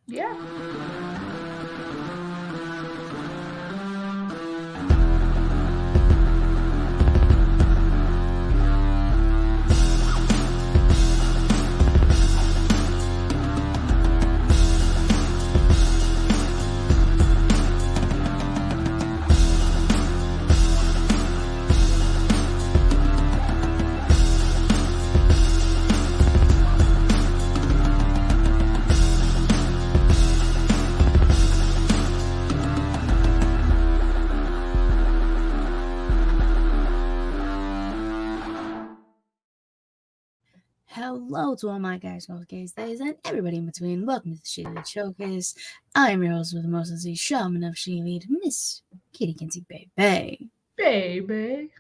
Yeah. Hello to all my guys, girls, gays, days, and everybody in between. Welcome to the ShElite Showcase. I'm your host with the most of the shaman of ShElite, Miss Kitty Kinsey Baby. Baby.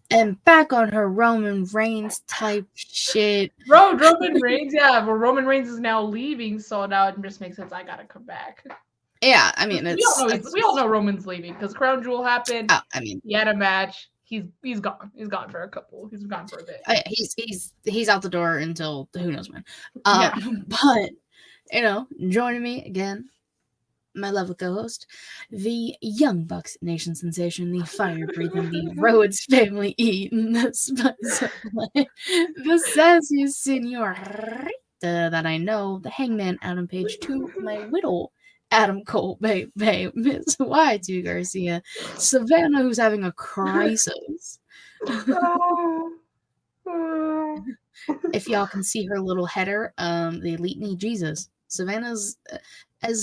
And back on her Roman Reigns type shit. Roman Reigns, yeah. Well, Roman Reigns is now leaving, so now it just makes sense I gotta come back. Yeah, I mean, we all know Roman's leaving because Crown Jewel happened. Oh, I mean, he had a match. He's gone. He's gone for a couple. He's gone for a bit. He's out the door until who knows when. Yeah. But joining me again, my lovely co-host, the Young Bucks Nation sensation, the fire-breathing, the Rhodes family eating, the spice of life, the sassy senorita that I know, the hangman Adam Page to my whittle Adam Cole, babe, Miss Y2 Garcia, Savannah, who's having a crisis. If y'all can see her little header, the Elite Knee Jesus. Savannah's an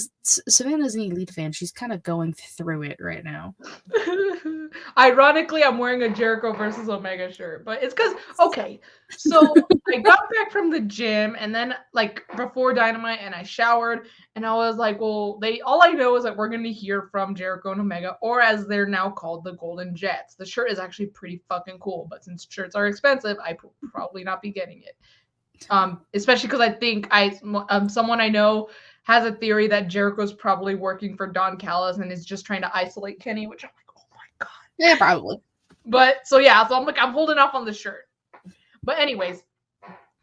Elite fan, she's kind of going through it right now. Ironically, I'm wearing a Jericho versus Omega shirt, but it's because so I got back from the gym and then like before Dynamite, and I showered, and I was like, well, all I know is that we're gonna hear from Jericho and Omega, or as they're now called, the Golden Jets. The shirt is actually pretty fucking cool, but since shirts are expensive, I probably not be getting it. Especially because I think someone I know has a theory that Jericho's probably working for Don Callis and is just trying to isolate Kenny, which I'm like, oh my god. Yeah, probably. But so I'm like, I'm holding off on the shirt. But anyways,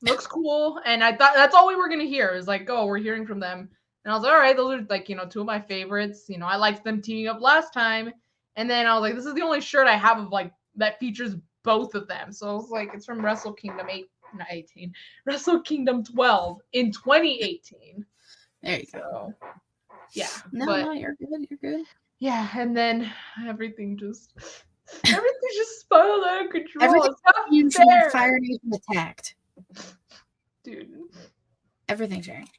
looks cool, and I thought that's all we were gonna hear is like, oh, we're hearing from them, and I was like, all right, those are like two of my favorites. I liked them teaming up last time, and then I was like, this is the only shirt I have of like that features both of them. So I was like, it's from Wrestle Kingdom 18, Wrestle Kingdom 12 in 2018. There you go. Yeah. No, you're good. You're good. Yeah, and then everything just spiraled out of control. Everything Fire Nation attacked. Dude. Everything's sharing.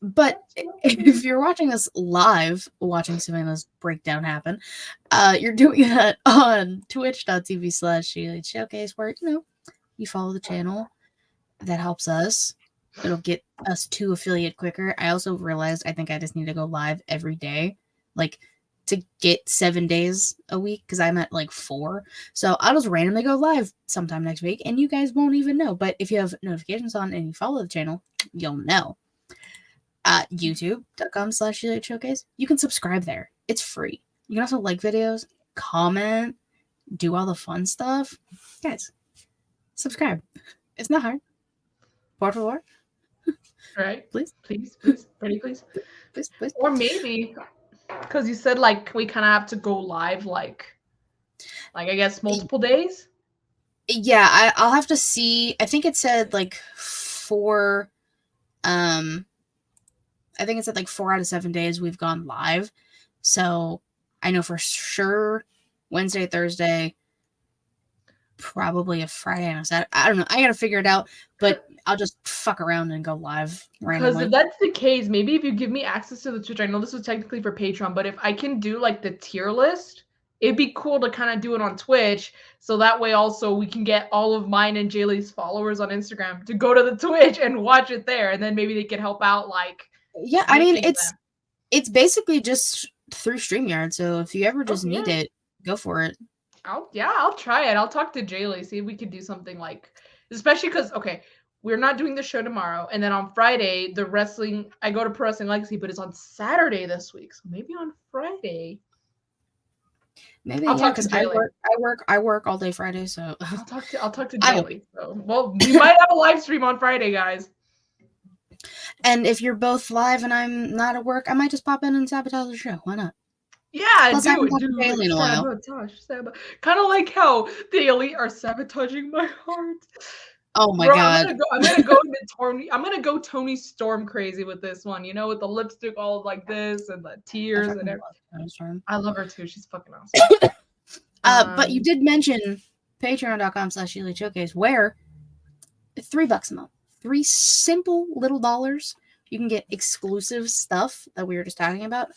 But if you're watching us live, watching Savannah's breakdown happen, you're doing that on twitch.tv/ShElite Showcase, where you follow the channel. That helps us. It'll get us to affiliate quicker. I also realized I think I just need to go live every day, like to get 7 days a week, because I'm at like 4. So I'll just randomly go live sometime next week, and you guys won't even know. But if you have notifications on and you follow the channel, you'll know. YouTube.com/ShElite Showcase. You can subscribe there. It's free. You can also like videos, comment, do all the fun stuff. Guys, subscribe. It's not hard. Por favor. All right. Please. Ready, please. Please. Or maybe, because you said like we kind of have to go live like I guess multiple days. Yeah, I'll have to see. I think it said like 4. I think it said like 4 out of 7 days we've gone live. So I know for sure Wednesday, Thursday, probably a Friday and a Saturday. I don't know. I gotta figure it out, but I'll just fuck around and go live randomly. Because if that's the case, maybe if you give me access to the Twitch, I know this was technically for Patreon, but if I can do like the tier list, it'd be cool to kind of do it on Twitch. So that way also we can get all of mine and Jaylee's followers on Instagram to go to the Twitch and watch it there. And then maybe they can help out like. Yeah, I mean, it's basically just through StreamYard. So if you ever just need it, go for it. I'll try it. I'll talk to Jaylee, see if we could do something like, especially because, we're not doing the show tomorrow. And then on Friday, I go to Pro Wrestling Legacy, but it's on Saturday this week. So maybe on Friday. Maybe because I work all day Friday, so I'll talk to Jaylee. So, well, we might have a live stream on Friday, guys. And if you're both live and I'm not at work, I might just pop in and sabotage the show. Why not? Yeah, Plus, I haven't do talked to Bailey in a while. Kind of like how the elite are sabotaging my heart. Oh my Bro, god! I'm gonna go into Tony. I'm gonna go Tony Storm crazy with this one. You know, with the lipstick all like this and the tears and everything. I love her too. She's fucking awesome. But you did mention Patreon.com/ShElite Showcase, where $3 a month, 3 simple little dollars, you can get exclusive stuff that we were just talking about.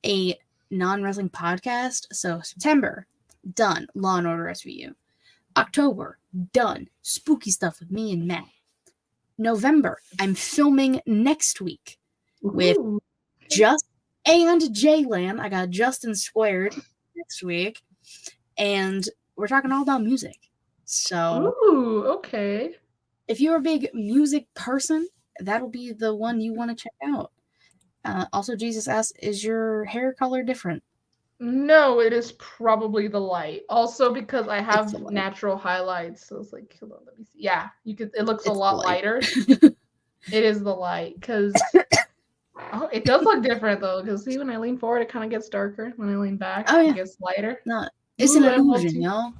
A non-wrestling podcast. So September, done. Law and Order SVU. October, done. Spooky stuff with me and Matt. November, I'm filming next week with Just and Jaylan. I got Justin Squared next week. And we're talking all about music. So, okay. If you're a big music person, that'll be the one you want to check out. Also, Jesus asks, is your hair color different? No, it is probably the light. Also, because I have natural highlights, so it's like, hold on, let me see. Yeah, you could. It looks a lot lighter. It is the light, because it does look different though. Because see, when I lean forward, it kind of gets darker. When I lean back, it gets lighter. No, it's an illusion, y'all.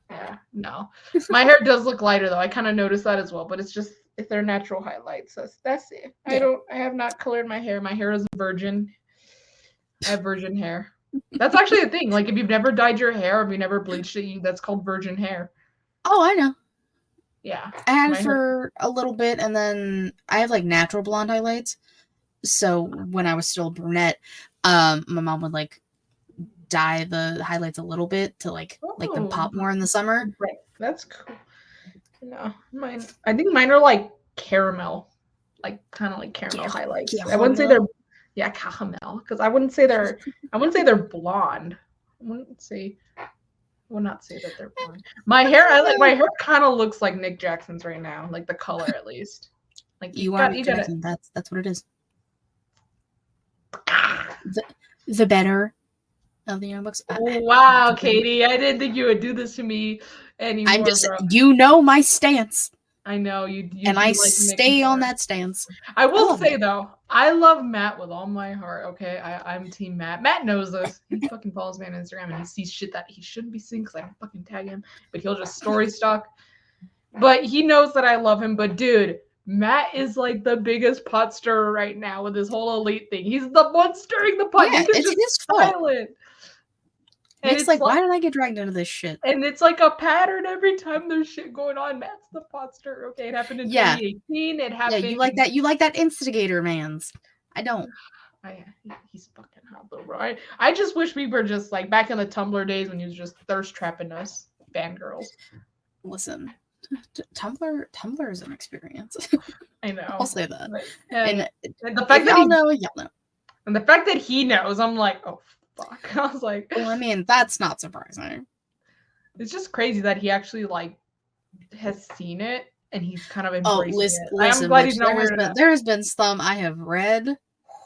Yeah, no, my hair does look lighter though. I kind of noticed that as well, but it's just if they're natural highlights. That's it. Yeah. I have not colored my hair. My hair is virgin. I have virgin hair. That's actually a thing. Like if you've never dyed your hair, or if you never bleached it, that's called virgin hair. Oh, I know. Yeah. I had it for a little bit, and then I have like natural blonde highlights. So when I was still brunette, my mom would like dye the highlights a little bit to like them pop more in the summer. Right. That's cool. No, I think mine are like caramel, like kind of like caramel highlights. Caramel. I wouldn't say they're caramel, because I wouldn't say they're blonde. I would not say that they're blonde. My hair kind of looks like Nick Jackson's right now, like the color at least. Like you are Nick Jackson. That's what it is. The better of the Young Bucks. Wow, Katie, I didn't think you would do this to me anymore. I'm just, you know my stance. I know you and I stay on that stance. I will say though, I love Matt with all my heart. Okay, I'm Team Matt. Matt knows this. He fucking follows me on Instagram and he sees shit that he shouldn't be seeing because I don't fucking tag him, but he'll just story stalk. But he knows that I love him. But dude, Matt is like the biggest pot stirrer right now with this whole elite thing. He's the one stirring the pot. Yeah, it's his fault. And it's like, why did I get dragged into this shit? And it's like a pattern every time there's shit going on. Matt's the pot stirrer. Okay, it happened in 2018. It happened. Yeah, you like that. You like that instigator, mans. I don't. He's fucking hot though, bro. I just wish we were just like back in the Tumblr days when he was just thirst trapping us fangirls. Listen, Tumblr is an experience. I know. I'll say that. And the fact that y'all know. And the fact that he knows, I'm like, oh. Fuck. I was like, well, I mean, that's not surprising. It's just crazy that he actually like has seen it and he's kind of embracing it. I'm glad he's not weird. There has been some I have read.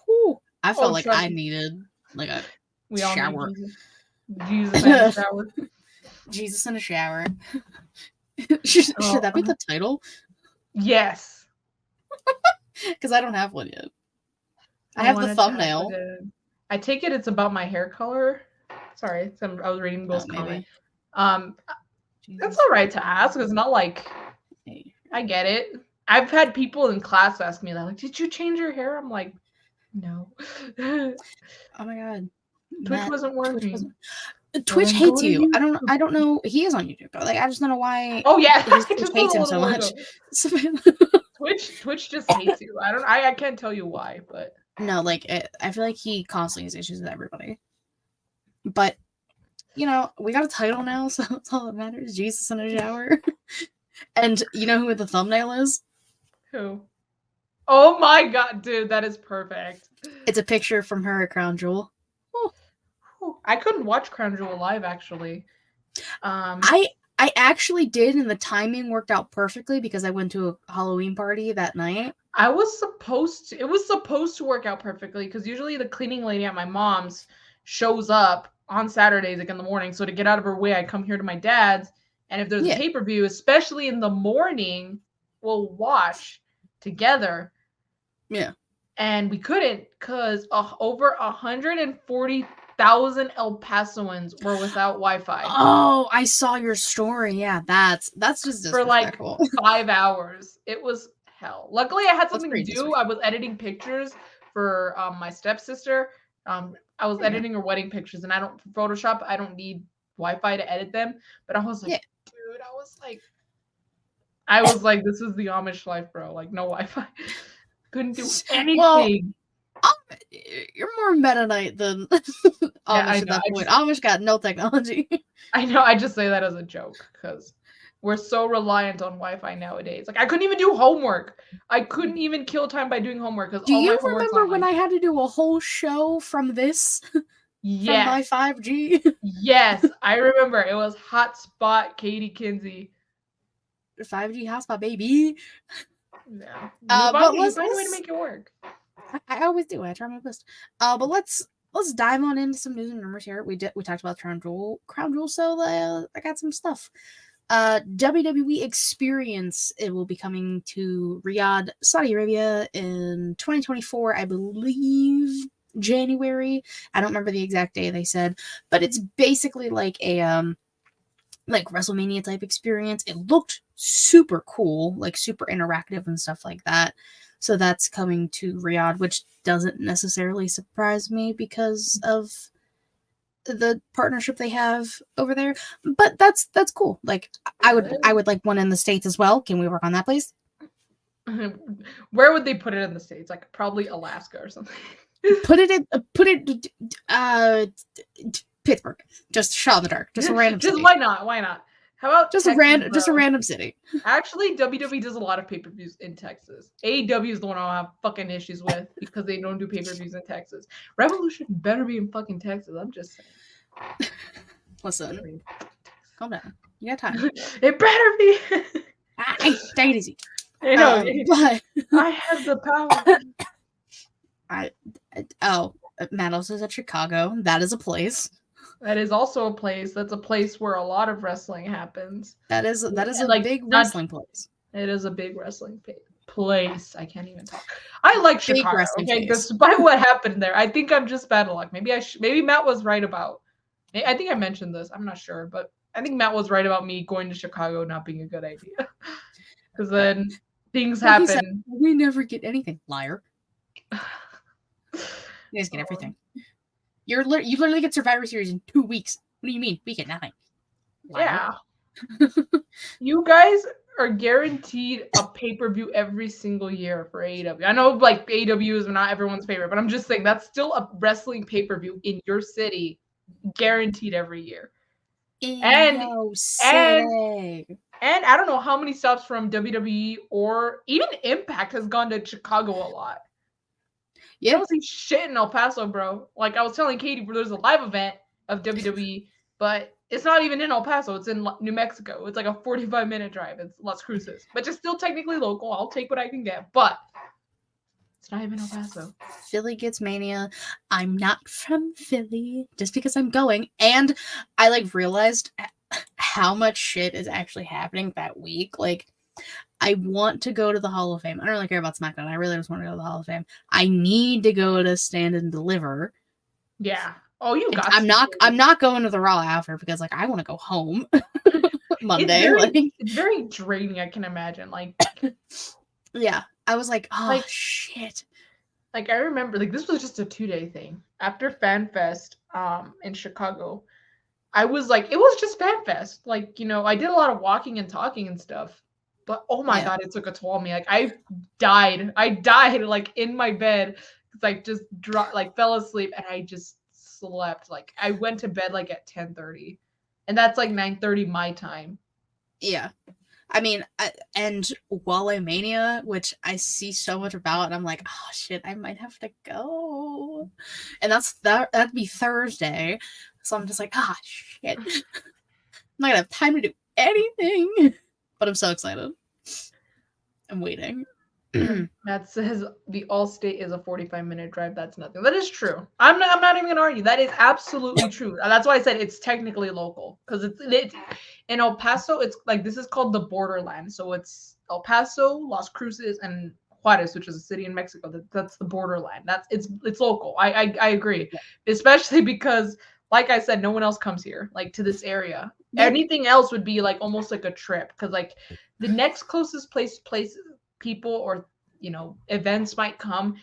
Whew, I felt like I needed like a shower. Jesus in a shower. Jesus in a shower. Should that be the title? Yes. Because I don't have one yet. I have the thumbnail. I take it it's about my hair color. Sorry, I was reading Will's comment. That's all right to ask. It's not like I get it. I've had people in class ask me that, like, "Did you change your hair?" I'm like, "No." Oh my god, Twitch wasn't working. Twitch hates you. I don't know. He is on YouTube, but like I just don't know why. Oh yeah, Twitch hates him so much. Twitch just hates you. I can't tell you why, but. No, like, I feel like he constantly has issues with everybody. But, you know, we got a title now, so that's all that matters. Jesus in a shower. And you know who the thumbnail is? Who? Oh my god, dude, that is perfect. It's a picture from her at Crown Jewel. I couldn't watch Crown Jewel live, actually. I actually did, and the timing worked out perfectly because I went to a Halloween party that night. It was supposed to work out perfectly because usually the cleaning lady at my mom's shows up on Saturdays, like in the morning. So to get out of her way, I come here to my dad's. And if there's a pay-per-view, especially in the morning, we'll watch. together. Yeah. And we couldn't because over 140,000 El Pasoans were without Wi-Fi. Oh, I saw your story. Yeah, that's just for like disrespectful. 5 hours. It was hell. Luckily, I had something to pretty do. I was editing pictures for my stepsister. I was editing her wedding pictures, and I don't Photoshop. I don't need Wi-Fi to edit them. But I was like, dude, I was like, this is the Amish life, bro. Like, no Wi-Fi. Couldn't do anything. Well, you're more Mennonite than Amish I at know. that point. Amish got no technology. I know. I just say that as a joke because we're so reliant on Wi-Fi nowadays. Like, I couldn't even do homework. I couldn't even kill time by doing homework because Do all my you homework's remember when online. I had to do a whole show from this? Yes. From my 5G? Yes, I remember. It was Hotspot Katie Kinsey. 5G hotspot, baby. Yeah. But You find a way to make it work. I always do. I try my best. But let's dive on into some news and rumors here. We talked about Crown Jewel, so I got some stuff. WWE Experience, it will be coming to Riyadh, Saudi Arabia in 2024, I believe January. I don't remember the exact day they said, but it's basically like a like WrestleMania type experience. It looked super cool, like super interactive and stuff like that. So that's coming to Riyadh, which doesn't necessarily surprise me because of the partnership they have over there. But that's cool. Like I would like one in the States as well. Can we work on that, please? Where would they put it in the States? Like probably Alaska or something. Put it Pittsburgh. Just shot in the dark. Just a random city. Why not? Why not? How about just Texas, a random city? Actually, WWE does a lot of pay-per-views in Texas. AEW is the one I have fucking issues with because they don't do pay-per-views in Texas. Revolution better be in fucking Texas. I'm just saying. Listen, calm down. You got time. It better be. Hey, take it easy. I know, but I have the power. Matt also is at Chicago. That is a place. That is also a place. That's a place where a lot of wrestling happens. That is a big wrestling place. It is a big wrestling place. I can't even talk. I like big Chicago. Okay, despite what happened there, I think I'm just bad luck. Maybe Matt was right about. I think I mentioned this. I'm not sure, but I think Matt was right about me going to Chicago not being a good idea. Because then things happen. Said, we never get anything, liar. You guys get everything. You literally get Survivor Series in 2 weeks. What do you mean? We get nothing. Liar. Yeah. You guys are guaranteed a pay-per-view every single year for AEW. I know like AEW is not everyone's favorite, but I'm just saying that's still a wrestling pay-per-view in your city, guaranteed every year. And I don't know how many stops from WWE or even Impact has gone to Chicago a lot. Yeah. I don't see shit in El Paso, bro. Like I was telling Katie, there's a live event of WWE, but it's not even in El Paso. It's in New Mexico. It's like a 45-minute drive. It's Las Cruces, but just still technically local. I'll take what I can get, but it's not even El Paso. Philly gets Mania. I'm not from Philly just because I'm going. And I like realized how much shit is actually happening that week. Like, I want to go to the Hall of Fame. I don't really care about SmackDown. I really just want to go to the Hall of Fame. I need to go to Stand and Deliver. Yeah. Oh, you got. I'm not going to the Raw after because like I want to go home Monday. It's very draining. I can imagine. Like, yeah. I was like, oh like, shit. Like I remember, like this was just a 2-day thing after FanFest in Chicago. I was like, it was just FanFest. Like, you know, I did a lot of walking and talking and stuff. But oh my God, it took a toll on me. Like I died like in my bed because I just fell asleep and I just slept. Like I went to bed like at 10:30, and that's like 9:30 my time. Yeah, I mean, and Wale Mania, which I see so much about, and I'm like, oh shit, I might have to go, and that'd be Thursday. So I'm just like, ah shit, I'm not gonna have time to do anything. But I'm so excited. I'm waiting. That says the Allstate is a 45-minute drive. That's nothing. That is true. I'm not even gonna argue. That is absolutely true. That's why I said it's technically local because it's in El Paso. It's like this is called the borderland. So it's El Paso, Las Cruces, and Juarez, which is a city in Mexico. That's the borderland. It's local. I agree, especially because, like I said, no one else comes here, like to this area. Yep. Anything else would be like almost like a trip, because like the next closest places people or events might come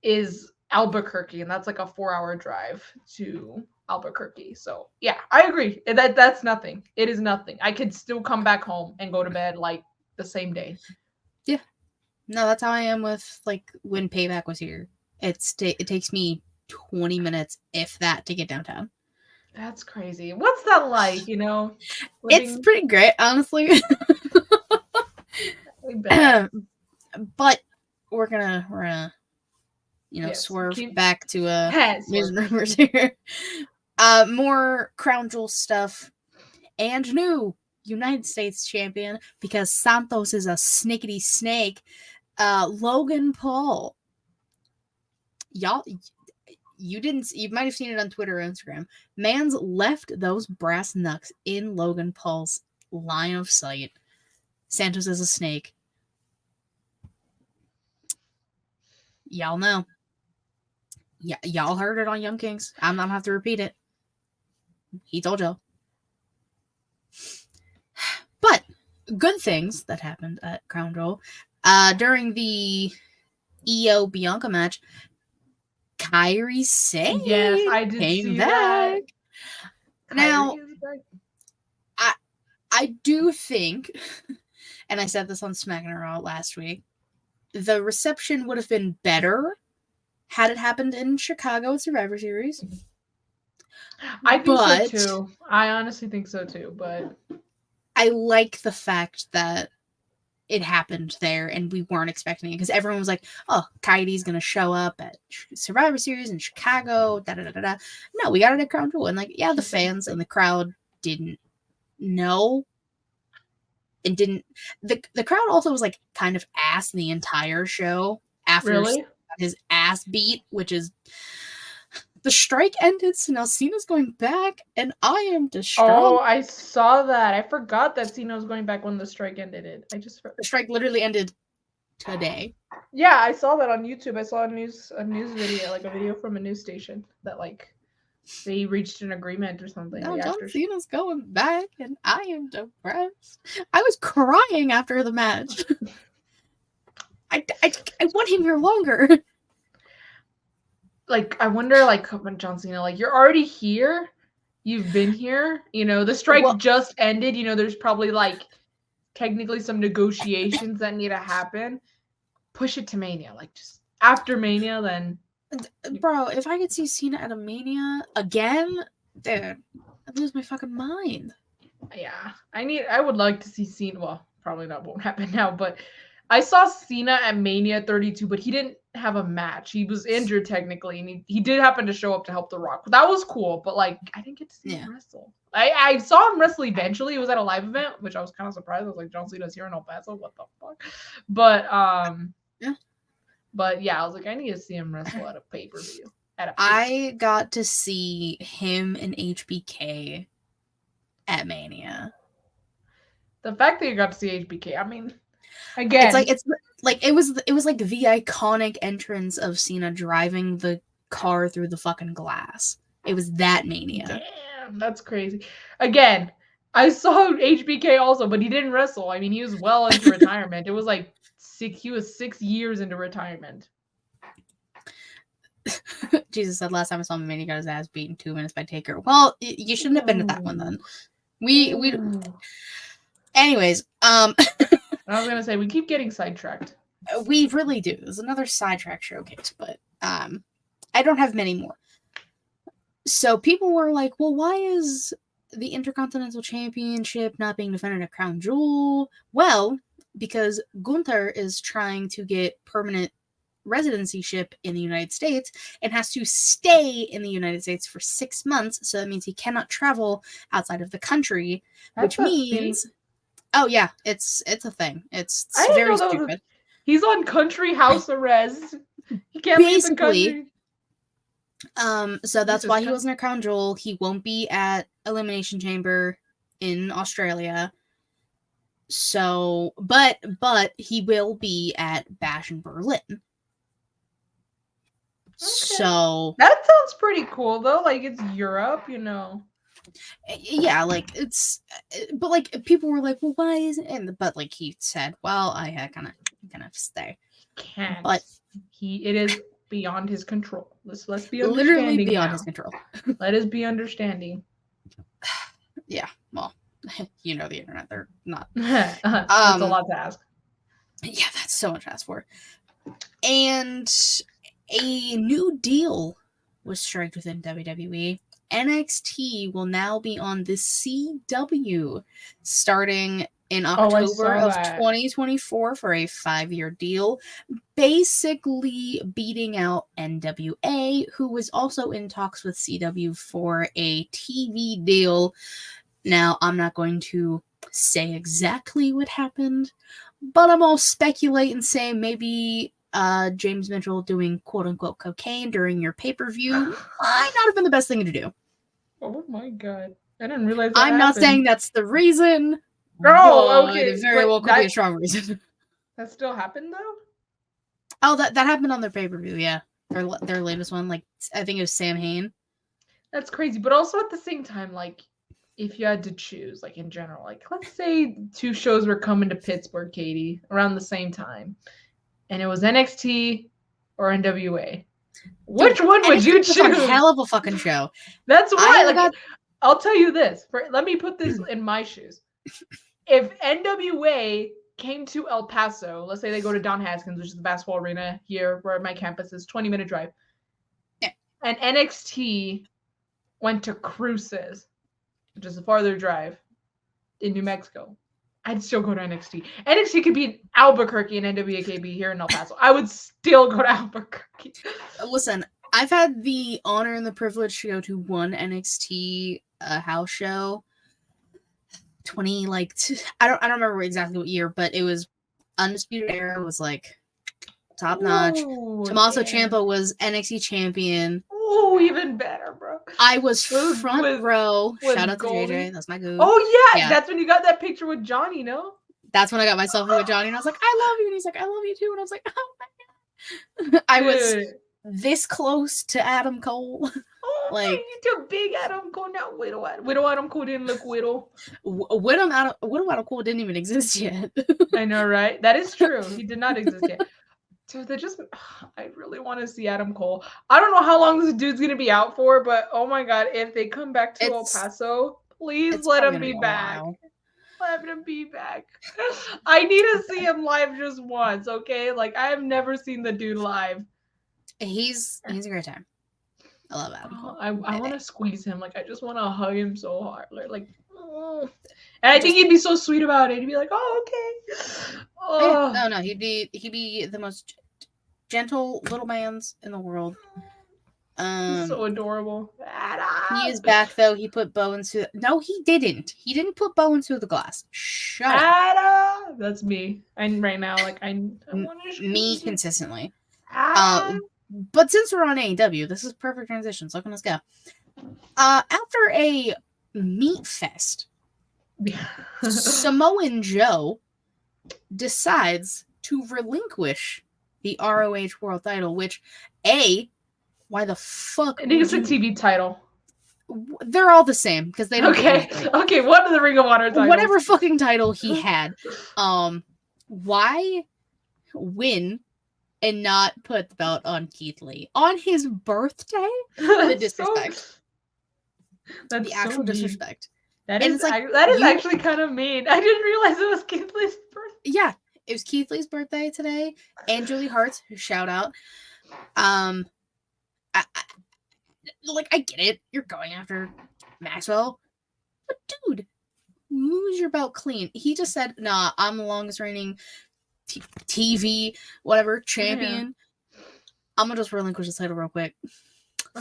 is Albuquerque, and that's like a 4-hour drive to Albuquerque. So yeah, I agree. That's nothing. It is nothing. I could still come back home and go to bed like the same day. Yeah. No, that's how I am with like when Payback was here. It takes me 20 minutes, if that, to get downtown. That's crazy. What's that like? It's pretty great, honestly. But we're gonna swerve back to news and rumors here. More Crown Jewel stuff and new United States champion, because Santos is a snickety snake. Logan Paul. Y'all, you might have seen it on Twitter or Instagram. Man's left those brass knucks in Logan Paul's line of sight. Santos is a snake. Y'all know. Yeah, y'all heard it on Young Kings. I'm not gonna have to repeat it. He told y'all. But good things that happened at Crown Jewel. During the Io Bianca match, Kairi Sane came back. Now, I do think, and I said this on SmackDown Raw last week, the reception would have been better had it happened in Chicago at Survivor Series. I think so too. I honestly think so too, but I like the fact that it happened there and we weren't expecting it, because everyone was like, oh, Kairi's going to show up at Survivor Series in Chicago, da-da-da-da-da. No, we got it at Crown Jewel. And like, yeah, the fans and the crowd didn't know. And didn't... The crowd also was like kind of ass the entire show after his ass beat, which is... The strike ended, so now Cena's going back, and I am distraught. Oh, I saw that. I forgot that Cena was going back when the strike ended. The strike literally ended today. Yeah, I saw that on YouTube. I saw a news video, like a video from a news station that like they reached an agreement or something. No, John Cena's going back, and I am depressed. I was crying after the match. I want him here longer. Like, I wonder, like, when John Cena, like, you're already here. You've been here. The strike just ended. There's probably, like, technically some negotiations that need to happen. Push it to Mania. Like, just after Mania, then. Bro, if I could see Cena at a Mania again, dude, I'd lose my fucking mind. Yeah. I would like to see Cena. Well, probably not won't happen now, but I saw Cena at Mania 32, but he didn't have a match. He was injured technically, and he did happen to show up to help The Rock. That was cool, but like I didn't get to see him wrestle. I saw him wrestle eventually. It was at a live event, which I was kind of surprised. I was like, John Cena's here in El Paso. What the fuck? But But yeah, I was like, I need to see him wrestle at a pay-per-view. I got to see him and HBK at Mania. The fact that you got to see HBK, I mean, again, it's like it was like the iconic entrance of Cena driving the car through the fucking glass. It was that Mania. Damn, that's crazy. Again, I saw HBK also, but he didn't wrestle. I mean, he was well into retirement. It was like he was 6 years into retirement. Jesus said last time I saw him, he got his ass beaten 2 minutes by Taker. Well, you shouldn't have been at that one then. We anyways, I was gonna say we keep getting sidetracked. We really do. There's another sidetrack showcase, but I don't have many more. So people were like, well, why is the Intercontinental Championship not being defended at Crown Jewel? Well, because Gunther is trying to get permanent residencyship in the United States and has to stay in the United States for 6 months. So that means he cannot travel outside of the country, which means... Oh, yeah, it's a thing. It's very stupid. He's on country house arrest. He can't leave the country. So that's why he wasn't at Crown Jewel. He won't be at Elimination Chamber in Australia. So, but he will be at Bash in Berlin. So that sounds pretty cool though. Like it's Europe, you know. Yeah, like it's, but like people were like, well, why isn't it? But like he said, well, I kind of stay. Can't. But it is beyond his control. Let's be literally understanding beyond now. his control. Let us be understanding. Yeah, well, you know the internet. They're not. That's a lot to ask. Yeah, that's so much to ask for. And a new deal was struck within WWE. NXT will now be on the CW starting in October of 2024 for a 5-year deal, basically beating out NWA, who was also in talks with CW for a TV deal. Now, I'm not going to say exactly what happened, but I'm all speculate and say maybe James Mitchell doing quote-unquote cocaine during your pay-per-view might not have been the best thing to do. Oh my god. I didn't realize that I'm happened. not saying that's the reason. Oh, okay. It very well could be a strong reason. That still happened though? Oh, that happened on their pay-per-view, yeah. Their latest one, like I think it was Sam Hain. That's crazy. But also at the same time, like if you had to choose, like in general, like let's say 2 shows were coming to Pittsburgh, Katie, around the same time, and it was NXT or NWA. Which one would you choose? A hell of a fucking show. That's why. I'll tell you this. Let me put this in my shoes. If NWA came to El Paso, let's say they go to Don Haskins, which is the basketball arena here where my campus is, 20-minute drive, and NXT went to Cruces, which is a farther drive in New Mexico, I'd still go to NXT. NXT could be in Albuquerque and NWA could be here in El Paso. I would still go to Albuquerque. Listen, I've had the honor and the privilege to go to one NXT house show. I don't remember exactly what year, but it was Undisputed Era was like top notch. Tommaso Ciampa was NXT champion. Oh, even better, bro. I was front row. Shout out to JJ. That's my goo. Oh yeah, that's when you got that picture with Johnny, no? That's when I got my selfie with Johnny, and I was like, I love you. And he's like, I love you too. And I was like, oh my god. I was this close to Adam Cole. Oh, like you took big Adam Cole, not Widow Adam Cole didn't look Widow. Widow Adam Cole didn't even exist yet. I know, right? That is true. He did not exist yet. Dude, I really want to see Adam Cole. I don't know how long this dude's gonna be out for, but oh my god, if they come back to El Paso, please let him be back. Let him be back. I need to see him live just once, okay? Like I have never seen the dude live. He's a great time. I love Adam Cole. I want to squeeze him. Like I just want to hug him so hard. Like oh. And I think he'd be so sweet about it. He'd be like, "Oh, okay." Oh. No, he'd be the most gentle little man's in the world. He's so adorable. He is back though. He put Bo into. No, he didn't. He didn't put Bo into the glass. Shut up. That's me. And right now, like I want to. Me consistently. But since we're on AEW, this is perfect transition. So let's go. After a meat fest, Samoan Joe decides to relinquish the ROH World Title, which, why the fuck? I think it's a TV title. They're all the same because they don't. Okay. One of the Ring of Honor titles. Whatever fucking title he had. Why win and not put the belt on Keith Lee on his birthday? The disrespect. That's the actual disrespect. That is actually kind of mean. I didn't realize it was Keith Lee's birthday. Yeah, it was Keith Lee's birthday today, and Julie Hart's, shout out. I get it. You're going after Maxwell, but dude, lose your belt clean. He just said, "Nah, I'm the longest reigning TV whatever champion. Yeah. I'm gonna just relinquish the title real quick.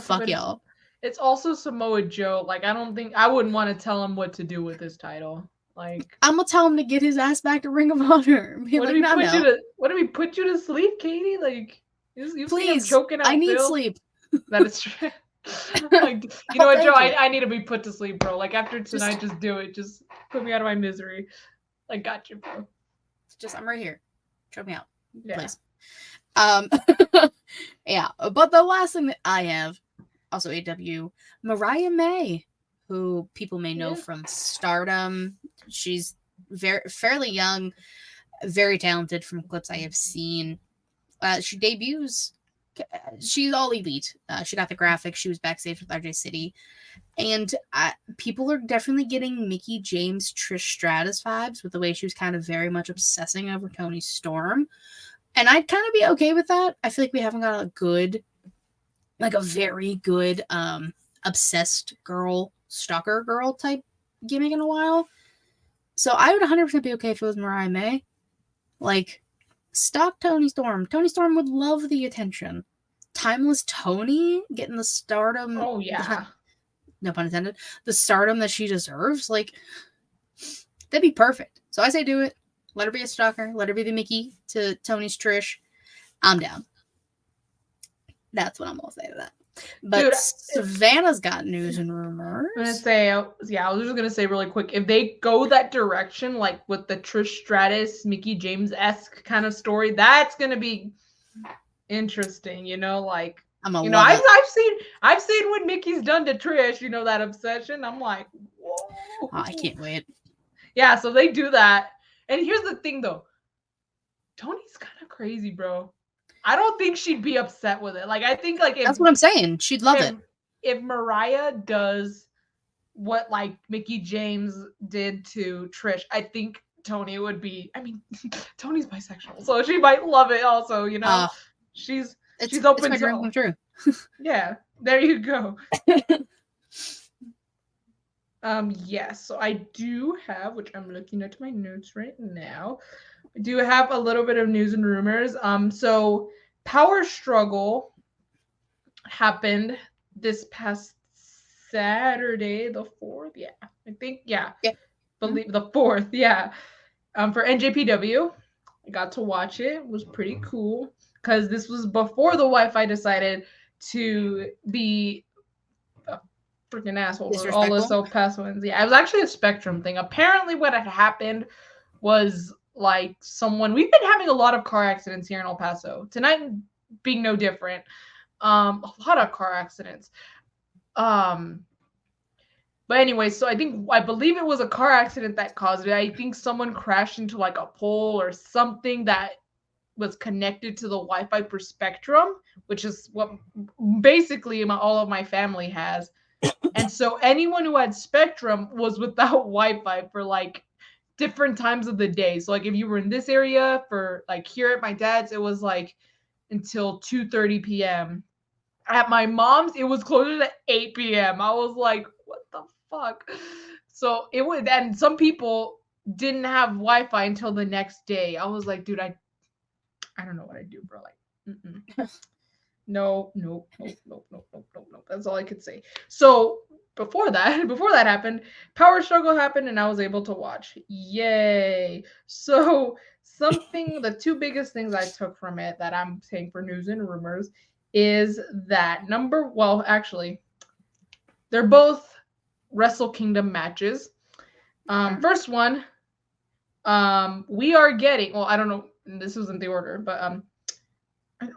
Fuck y'all." It's also Samoa Joe. Like, I wouldn't want to tell him what to do with this title. Like, I'm gonna tell him to get his ass back to Ring of Honor. What did we put you to sleep, Katie? Like, you please, choking out I need Phil? Sleep. That is true. Like, you know what, Joe? I need to be put to sleep, bro. Like, after tonight, just do it. Just put me out of my misery. I got you, bro. Just I'm right here. Check me out, Yeah. please. Yeah. But the last thing that I have, also AW, Mariah May, who people may know from Stardom. She's fairly young, very talented from clips I have seen. She debuts. She's all elite. She got the graphics. She was backstage with RJ City. And people are definitely getting Mickie James, Trish Stratus vibes with the way she was kind of very much obsessing over Toni Storm. And I'd kind of be okay with that. I feel like we haven't got a very good obsessed girl, stalker girl type gimmick in a while. So I would 100% be okay if it was Mariah May. Like, stalk Toni Storm. Toni Storm would love the attention. Timeless Toni getting the stardom. Oh, yeah. No pun intended. The stardom that she deserves. Like, that'd be perfect. So I say do it. Let her be a stalker. Let her be the Mickie to Tony's Trish. I'm down. That's what I'm going to say to that. But dude, Savannah's got news and rumors. I'm going to say, I was just going to say really quick, if they go that direction, like with the Trish Stratus, Mickie James-esque kind of story, that's going to be interesting, like, I've seen what Mickey's done to Trish, that obsession. I'm like, whoa. Oh, I can't wait. Yeah, so they do that. And here's the thing, though. Tony's kind of crazy, bro. I don't think she'd be upset with it. Like, I think, like, that's what I'm saying. She'd love it. If Mariah does what, like, Mickie James did to Trish, I think Toni would be. I mean, Tony's bisexual, so she might love it. Also, she's open to all. True. Yeah, there you go. Yes, so I do have, which I'm looking at my notes right now. I do have a little bit of news and rumors. So Power Struggle happened this past Saturday, the 4th. Yeah, I think. Yeah. Believe the 4th. Yeah. For NJPW, I got to watch it. It was pretty cool because this was before the Wi-Fi decided to be a freaking asshole for all the self-pass wins. Yeah, it was actually a Spectrum thing. Apparently, what had happened was, like, we've been having a lot of car accidents here in El Paso. Tonight being no different. A lot of car accidents. But anyway, so I believe it was a car accident that caused it. I think someone crashed into, like, a pole or something that was connected to the Wi-Fi for Spectrum, which is what basically all of my family has. And so anyone who had Spectrum was without Wi-Fi for, like, different times of the day. So, like, if you were in this area for, like, here at my dad's, it was, like, until 2:30 p.m. At my mom's, it was closer to 8 p.m. I was like, what the fuck? So it would, and some people didn't have Wi-Fi until the next day. I was like, dude, I don't know what I do, bro. Like, no. That's all I could say. So before that happened, Power Struggle happened, and I was able to watch. Yay! So the two biggest things I took from it that I'm saying for news and rumors is that actually, they're both Wrestle Kingdom matches. First one, we are getting. Well, I don't know. This wasn't the order, but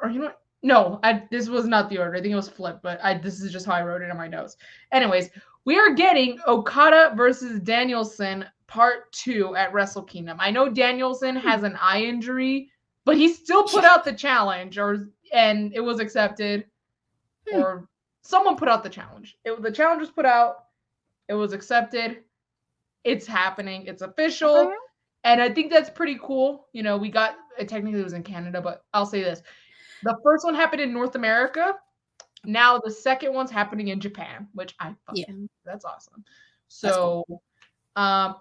or you know what? No, this was not the order. I think it was flipped, but this is just how I wrote it in my notes. Anyways, we are getting Okada versus Danielson Part 2 at Wrestle Kingdom. I know Danielson has an eye injury, but he still put out the challenge, and it was accepted, or someone put out the challenge. The challenge was put out. It was accepted. It's happening. It's official. And I think that's pretty cool. Technically it was in Canada, but I'll say this. The first one happened in North America. Now the second one's happening in Japan, which that's awesome. So, that's cool.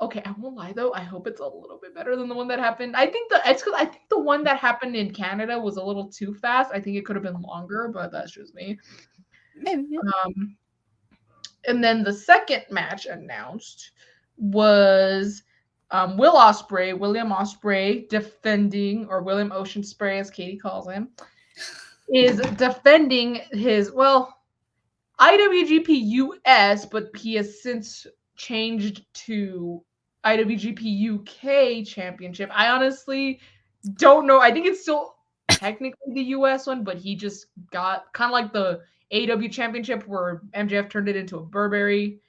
Okay, I won't lie though. I hope it's a little bit better than the one that happened. I think the one that happened in Canada was a little too fast. I think it could have been longer, but that's just me. Maybe. And then the second match announced was William Ospreay defending, or William Ocean Spray as Katie calls him, is defending his, IWGP US, but he has since changed to IWGP UK Championship. I honestly don't know. I think it's still technically the US one, but he just got kind of like the AEW Championship where MJF turned it into a Burberry.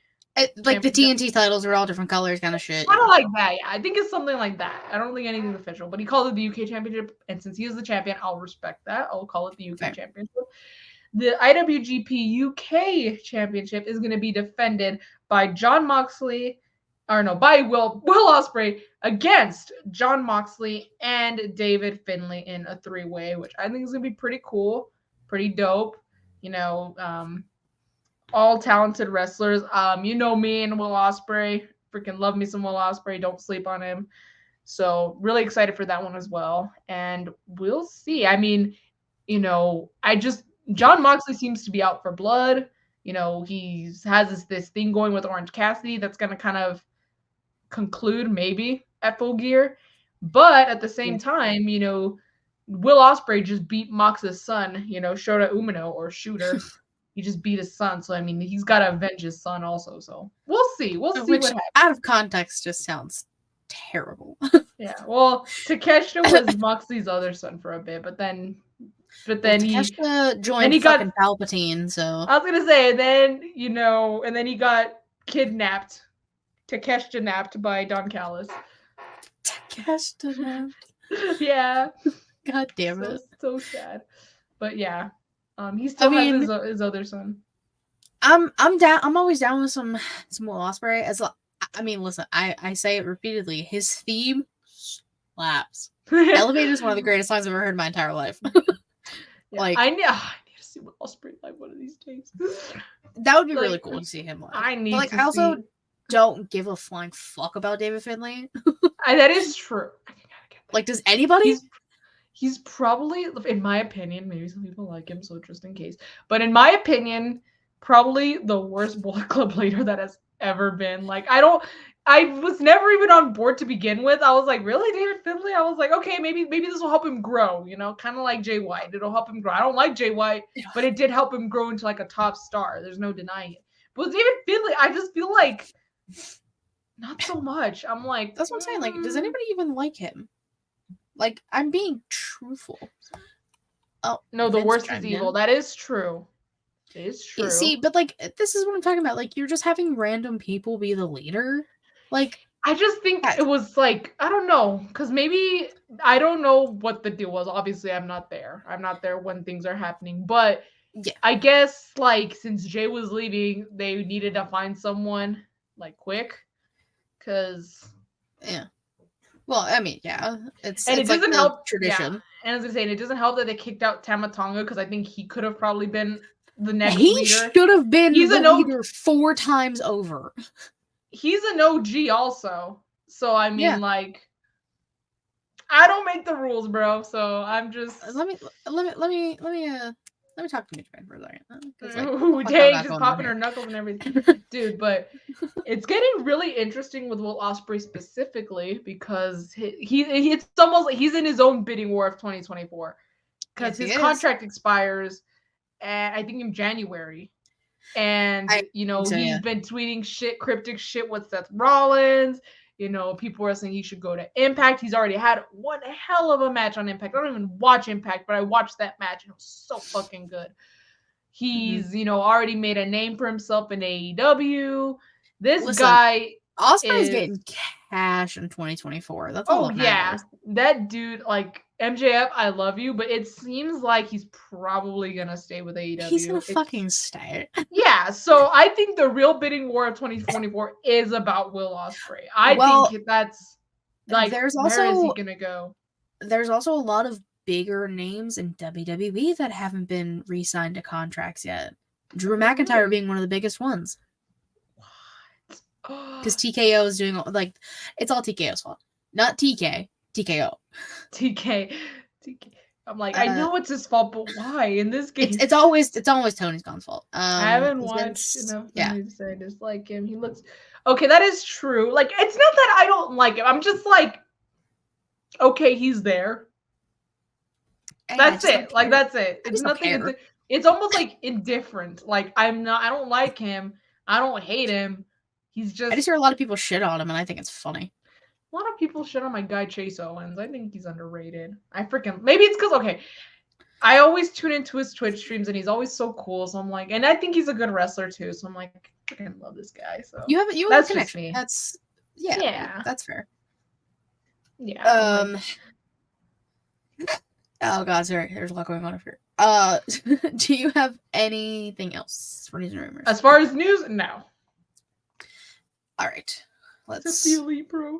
Like the TNT titles are all different colors, kind of shit. Kind of like that, yeah. I think it's something like that. I don't think anything's official, but he called it the UK Championship, and since he is the champion, I'll respect that. I'll call it the UK Championship. The IWGP UK Championship is going to be defended by Jon Moxley, by Will Ospreay against Jon Moxley and David Finlay in a 3-way, which I think is going to be pretty cool, pretty dope. All talented wrestlers. Me and Will Ospreay. Freaking love me some Will Ospreay. Don't sleep on him. So really excited for that one as well. And we'll see. I mean, Jon Moxley seems to be out for blood. He has this thing going with Orange Cassidy that's going to kind of conclude maybe at Full Gear. But at the same time, Will Ospreay just beat Mox's son, Shota Umino or Shooter. He just beat his son. So, I mean, he's got to avenge his son also. So we'll see. We'll see what happens. Out of context just sounds terrible. Yeah. Well, Takeshita was Moxley's other son for a bit, but then Takeshita joined fucking Palpatine, so. I was going to say, and then he got kidnapped. Takeshita napped by Don Callis. Takeshita napped. Yeah. God damn it. So sad. But yeah. He still has his other son. I'm down. I'm always down with some Will Ospreay. Listen, I say it repeatedly. His theme slaps. Elevated is one of the greatest songs I've ever heard in my entire life. Yeah, I need to see Will Ospreay live one of these days. That would be really cool to see him live. I also don't give a flying fuck about David Finlay. That is true. Does anybody? He's probably, in my opinion, maybe some people like him, so just in case. But in my opinion, probably the worst Bullet Club leader that has ever been. I was never even on board to begin with. I was like, really, David Finlay? I was like, okay, maybe this will help him grow, kind of like Jay White. It'll help him grow. I don't like Jay White, but it did help him grow into like a top star. There's no denying it. But with David Finlay, I just feel like not so much. I'm like, that's what I'm saying. Does anybody even like him? I'm being truthful. Oh no, the worst is evil. That is true. It is true. See, but this is what I'm talking about. You're just having random people be the leader. I just think it was I don't know, because maybe I don't know what the deal was. Obviously, I'm not there. I'm not there when things are happening. But yeah. I guess since Jay was leaving, they needed to find someone quick, because yeah. Well, I mean, yeah, it doesn't help tradition. Yeah. And as I was saying, it doesn't help that they kicked out Tama Tonga, because I think he could have probably been the next leader. He should have been the leader 4 times over. He's an OG also, so I mean, I don't make the rules, bro. So I'm just let me talk to New Japan for a second. Ooh, dang, just popping her knuckles and everything, dude. But it's getting really interesting with Will Ospreay specifically, because it's almost like he's in his own bidding war of 2024, because his contract expires, I think in January. And he's been tweeting cryptic shit with Seth Rollins. People were saying he should go to Impact. He's already had one hell of a match on Impact. I don't even watch Impact, but I watched that match and it was so fucking good. He's, already made a name for himself in AEW. This guy Ospreay's getting cash in 2024. That's all that matters. That dude, MJF, I love you, but it seems like he's probably gonna stay with AEW. He's gonna fucking stay. Yeah, so I think the real bidding war of 2024 is about Will Ospreay. I think that's there's also, where is he gonna go? There's also a lot of bigger names in WWE that haven't been re-signed to contracts yet. Drew McIntyre being one of the biggest ones. What? Because TKO is doing it's all TKO's fault, not TKO. TK. I'm like, I know it's his fault, but why in this game? It's always Tony Khan's fault. I haven't watched enough for me to say I dislike him. He looks okay. That is true. It's not that I don't like him. I'm just okay, he's there. That's it. That's it. It's nothing. It's almost indifferent. I don't like him. I don't hate him. He's just. I just hear a lot of people shit on him, and I think it's funny. A lot of people shit on my guy Chase Owens. I think he's underrated. Maybe it's because okay, I always tune into his Twitch streams and he's always so cool. So I'm like, and I think he's a good wrestler too. So I'm like, I freaking love this guy. So you have a connection. Me. That's yeah, that's fair. Yeah. Oh god, sorry. There's a lot going on up here. Do you have anything else for news and rumors? As far as news, no. All right. Let's the Elite, bro.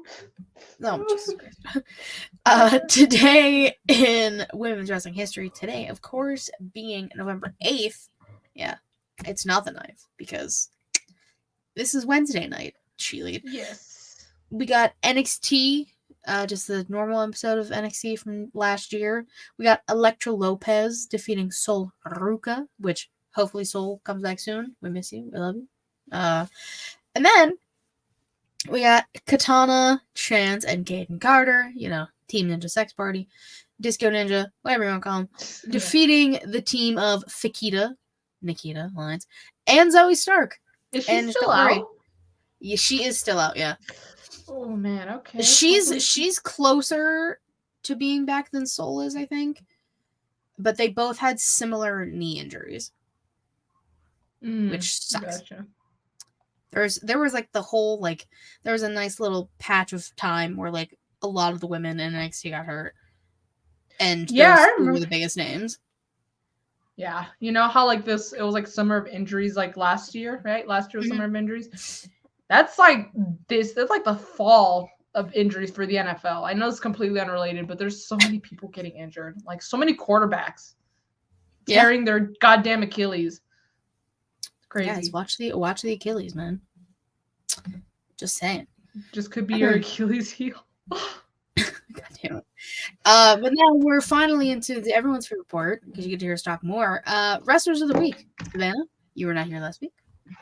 No, Jesus Christ. Today in women's wrestling history, today, of course, being November 8th. Yeah, it's not the 9th because this is Wednesday night, ShElite. Yes. We got NXT, just the normal episode of NXT from last year. We got Elektra Lopez defeating Sol Ruca, which hopefully Sol comes back soon. We miss you. We love you. And then we got Katana, Chance, and Kaden Carter, Team Ninja Sex Party, Disco Ninja, whatever you want to call them, defeating the team of Nikita Lyons, and Zoe Stark. Is she still out? Yeah, she is still out, yeah. Oh, man, okay. She's closer to being back than Sol is, I think. But they both had similar knee injuries. Which sucks. Gotcha. There was like the whole there was a nice little patch of time where a lot of the women in NXT got hurt, and those were the biggest names. Yeah, you know how it was summer of injuries last year, right? Last year was summer of injuries. That's that's the fall of injuries for the NFL. I know it's completely unrelated, but there's so many people getting injured, so many quarterbacks tearing their goddamn Achilles. Crazy. Yeah, watch the Achilles, man. Just saying. Just could be your Achilles heel. God damn it. But now we're finally into everyone's favorite part because you get to hear us talk more. Wrestlers of the week. Savannah, you were not here last week.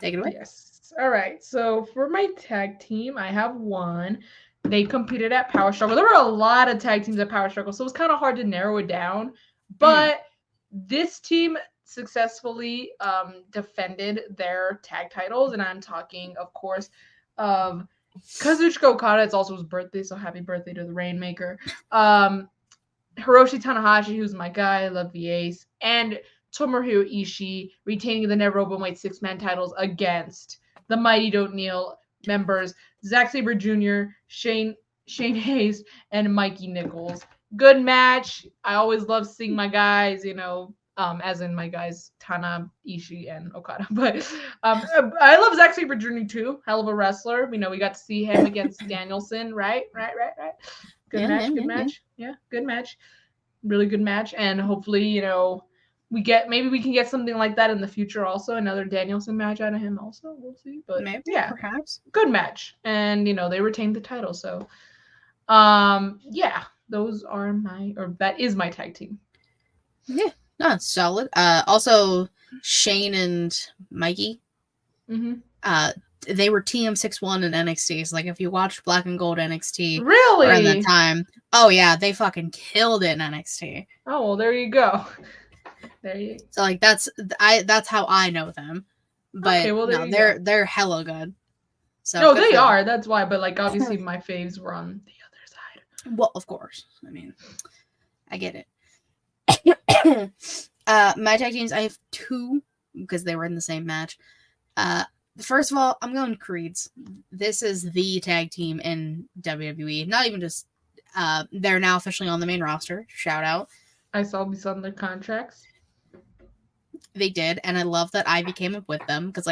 Take it away. Yes. All right. So for my tag team, I have one. They competed at Power Struggle. There were a lot of tag teams at Power Struggle, so it was kind of hard to narrow it down. But this team successfully defended their tag titles, and I'm talking, of course, of Kazuchika Okada. It's also his birthday, so happy birthday to the Rainmaker. Hiroshi Tanahashi, who's my guy, I love the Ace, and Tomohiro Ishii retaining the Never Openweight 6-man titles against the Mighty Don't Kneel members Zack Sabre Jr., Shane Hayes, and Mikey Nichols. Good match. I always love seeing my guys, as in my guys Tana, Ishii, and Okada. But I love Zack Sabre Jr. too. Hell of a wrestler. We got to see him against Danielson. Right. Good match. Yeah, good match. Really good match. And hopefully, maybe we can get something like that in the future also. Another Danielson match out of him also. We'll see. But maybe, perhaps. Good match. And, they retained the title. So, those are that is my tag team. Yeah. No, it's solid. Also, Shane and Mikey, they were TM61 in NXT. So, if you watched Black and Gold NXT around that time, oh yeah, they fucking killed it in NXT. Oh well, there you go. So that's how I know them. But they're hella good. So no, they are. That's why. But obviously, my faves were on the other side. Well, of course. I mean, I get it. My tag teams, I have two because they were in the same match. First of all, I'm going Creeds. This is the tag team in WWE. Not even just they're now officially on the main roster. Shout out. I saw these on their contracts. They did, and I love that Ivy came up with them because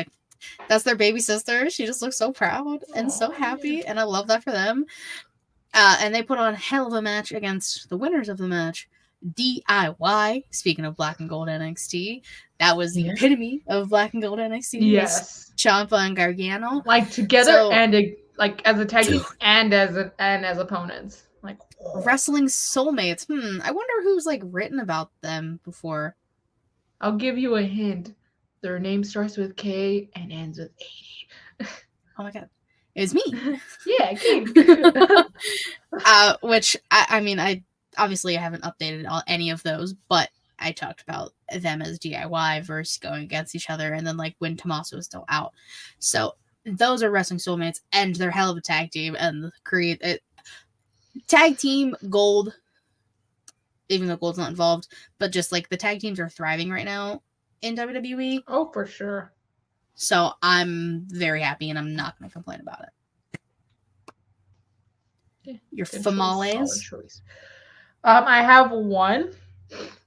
that's their baby sister. She just looks so proud and so happy, and I love that for them. And they put on a hell of a match against the winners of the match. DIY, speaking of Black and Gold NXT, that was the epitome of Black and Gold NXT. Yes, Ciampa and Gargano, together and as a tag team and as opponents, wrestling soulmates. I wonder who's written about them before. I'll give you a hint. Their name starts with K and ends with 80. Oh my god, it's me. Yeah, King. Which I obviously I haven't updated any of those, but I talked about them as DIY versus going against each other, and then when Tommaso was still out. So those are wrestling soulmates, and they're hell of a tag team. And tag team gold, even though gold's not involved, but just like the tag teams are thriving right now in WWE. Oh, for sure. So I'm very happy, and I'm not going to complain about it. Yeah, Your good famales? Solid choice. I have one.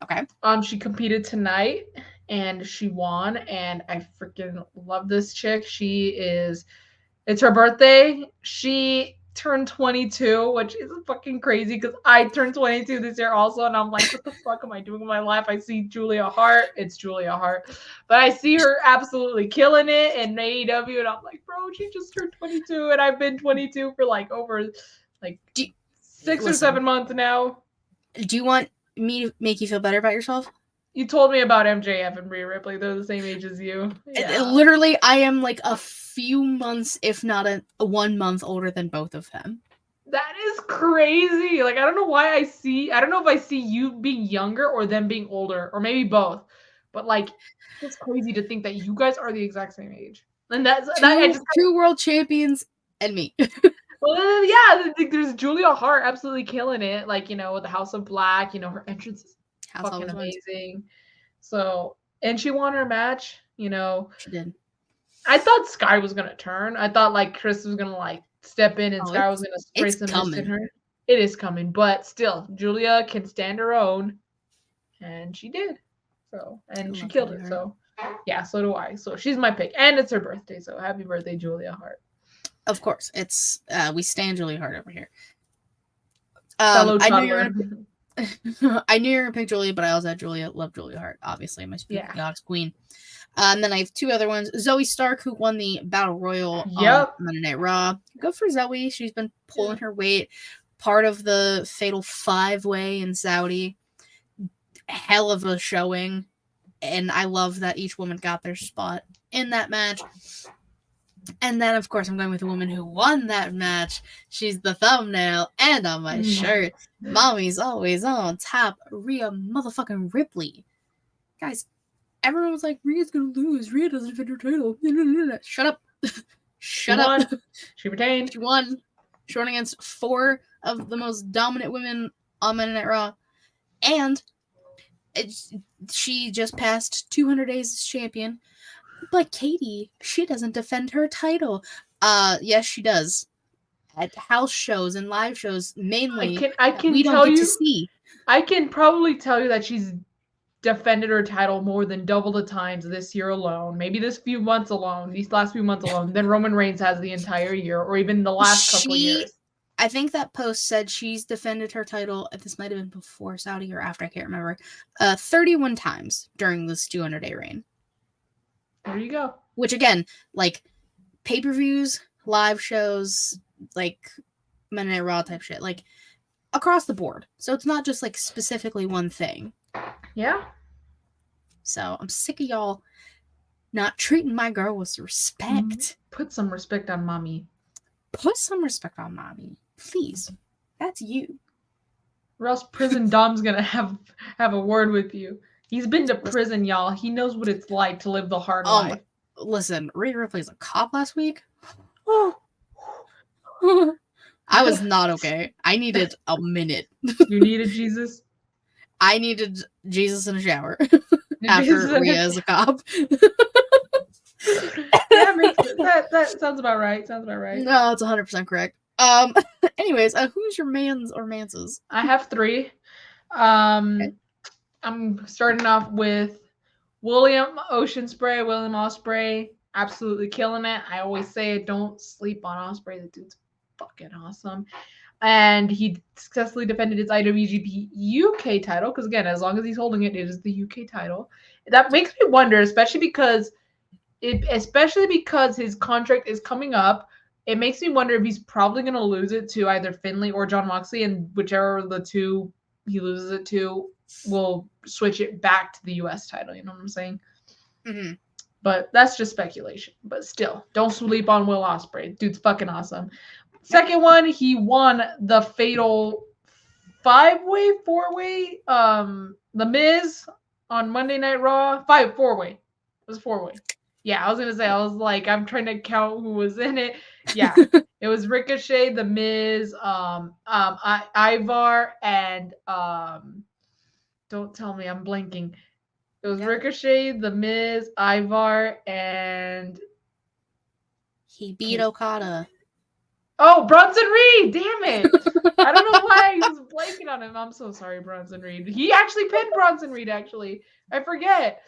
Okay. She competed tonight and she won, and I freaking love this chick. It's her birthday. She turned 22, which is fucking crazy because I turned 22 this year also, and I'm like, what the fuck am I doing with my life? I see Julia Hart. It's Julia Hart. But I see her absolutely killing it in AEW, and I'm like, bro, she just turned 22, and I've been 22 for like over like 6 or 7 months now. Do you want me to make you feel better about yourself? You told me about MJF and Rhea Ripley. They're the same age as you. Yeah. Literally, I am like a few months, if not a 1 month older than both of them. That is crazy. Like, I don't know if I see you being younger or them being older, or maybe both. But like, it's crazy to think that you guys are the exact same age. And two world champions and me. Well, yeah, there's Julia Hart absolutely killing it. Like, with the House of Black, her entrance is fucking amazing. So, and she won her match, She did. I thought Sky was gonna turn. I thought like Chris was gonna like step in and Sky was gonna spray some mist in her. It is coming, but still, Julia can stand her own, and she did. So, and she killed it. So, yeah, so do I. So she's my pick, and it's her birthday. So happy birthday, Julia Hart. Of course, it's we stand Julia Hart over here. I knew you were gonna pick Julia, but I also had Julia. Love Julia Hart, obviously. My Goddess Queen. And then I have two other ones. Zoe Stark, who won the Battle Royal on Monday Night Raw. Go for Zoe. She's been pulling her weight. Part of the Fatal 5-Way in Saudi. Hell of a showing. And I love that each woman got their spot in that match. And then, of course, I'm going with the woman who won that match. She's the thumbnail and on my shirt. Mommy's always on top. Rhea motherfucking Ripley. Guys, everyone was like, Rhea's gonna lose. Rhea doesn't defend her title. Shut up. Shut up. She retained. She won. She won against 4 of the most dominant women on Monday Night Raw. And she just passed 200 days as champion. But Katie, she doesn't defend her title. Yes, she does. At house shows and live shows, mainly. I can we tell don't get you. To see. I can probably tell you that she's defended her title more than double the times this year alone. Maybe these last few months alone, than Roman Reigns has the entire year, or even the last couple of years. I think that post said she's defended her title. This might have been before Saudi or after. I can't remember. 31 times during this 200-day reign. There you go. Which again, like pay-per-views, live shows, like Monday Night Raw type shit, like across the board. So it's not just like specifically one thing. Yeah. So I'm sick of y'all not treating my girl with respect. Put some respect on mommy. Put some respect on mommy. Please. That's you. Or else Prison Dom's gonna have a word with you. He's been to prison, y'all. He knows what it's like to live the hard life. Listen, Rhea Ripley's a cop last week. I was not okay. I needed a minute. You needed Jesus? I needed Jesus in a shower after Rhea is a cop. Yeah, that sounds about right. No, it's 100% correct. Anyways, who's your mans or manses? I have 3. Okay. I'm starting off with William Ospreay, absolutely killing it. I always say don't sleep on Ospreay. The dude's fucking awesome. And he successfully defended his IWGP UK title, because again, as long as he's holding it, it is the UK title. That makes me wonder, especially because his contract is coming up. It makes me wonder if he's probably going to lose it to either Finlay or Jon Moxley, and whichever of the two he loses it to will switch it back to the US title. You know what I'm saying? Mm-hmm. But that's just speculation. But still, don't sleep on Will Ospreay. Dude's fucking awesome. Second one, he won the Fatal 5-Way, 4-Way, The Miz on Monday Night Raw. 4-Way. It was 4-Way. Yeah, I was gonna say, I was like, I'm trying to count who was in it. Yeah, it was Ricochet, The Miz, Ivar, and don't tell me I'm blanking. It was Ricochet, The Miz, Ivar, and he beat Okada. Oh, Bronson Reed! Damn it! I don't know why I was blanking on him. I'm so sorry, Bronson Reed. He actually pinned Bronson Reed. Actually, I forget.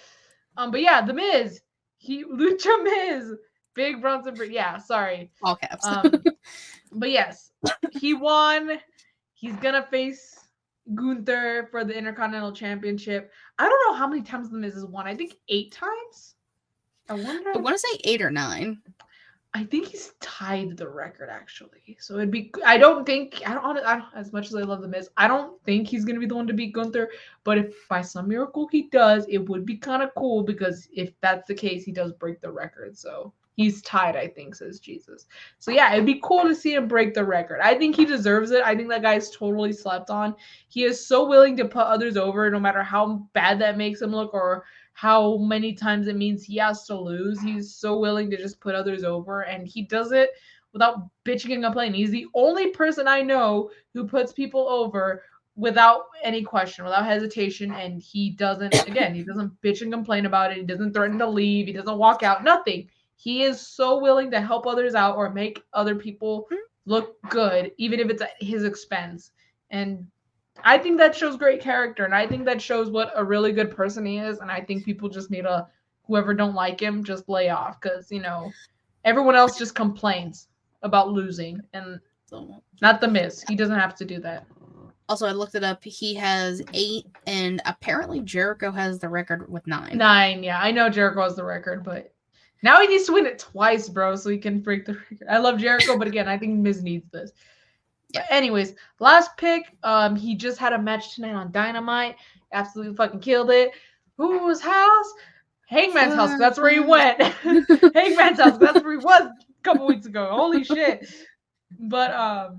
But yeah, The Miz, Lucha Miz, Big Bronson Reed. Yeah, sorry. All caps. But yes, he won. He's gonna face Gunther for the Intercontinental Championship. I don't know how many times The Miz has won. I think 8 times. I wonder. I want to say 8 or 9. I think he's tied the record actually. So it'd be. I don't, as much as I love The Miz, I don't think he's gonna be the one to beat Gunther. But if by some miracle he does, it would be kind of cool because if that's the case, he does break the record. So he's tied, I think, says Jesus. So yeah, it'd be cool to see him break the record. I think he deserves it. I think that guy's totally slept on. He is so willing to put others over, no matter how bad that makes him look or how many times it means he has to lose. He's so willing to just put others over, and he does it without bitching and complaining. He's the only person I know who puts people over without any question, without hesitation, and he doesn't bitch and complain about it. He doesn't threaten to leave. He doesn't walk out. Nothing. He is so willing to help others out or make other people look good, even if it's at his expense. And I think that shows great character, and I think that shows what a really good person he is. And I think people just need to, whoever don't like him, just lay off, because everyone else just complains about losing, and not The Miz. He doesn't have to do that. Also, I looked it up. He has 8, and apparently Jericho has the record with 9. 9, yeah, I know Jericho has the record, but now he needs to win it twice, bro, so he can break the record. I love Jericho, but again, I think Miz needs this. Yeah. But anyways, last pick. He just had a match tonight on Dynamite. Absolutely fucking killed it. Whose house? Hangman's house. That's where he went. Hangman's house. That's where he was a couple weeks ago. Holy shit. But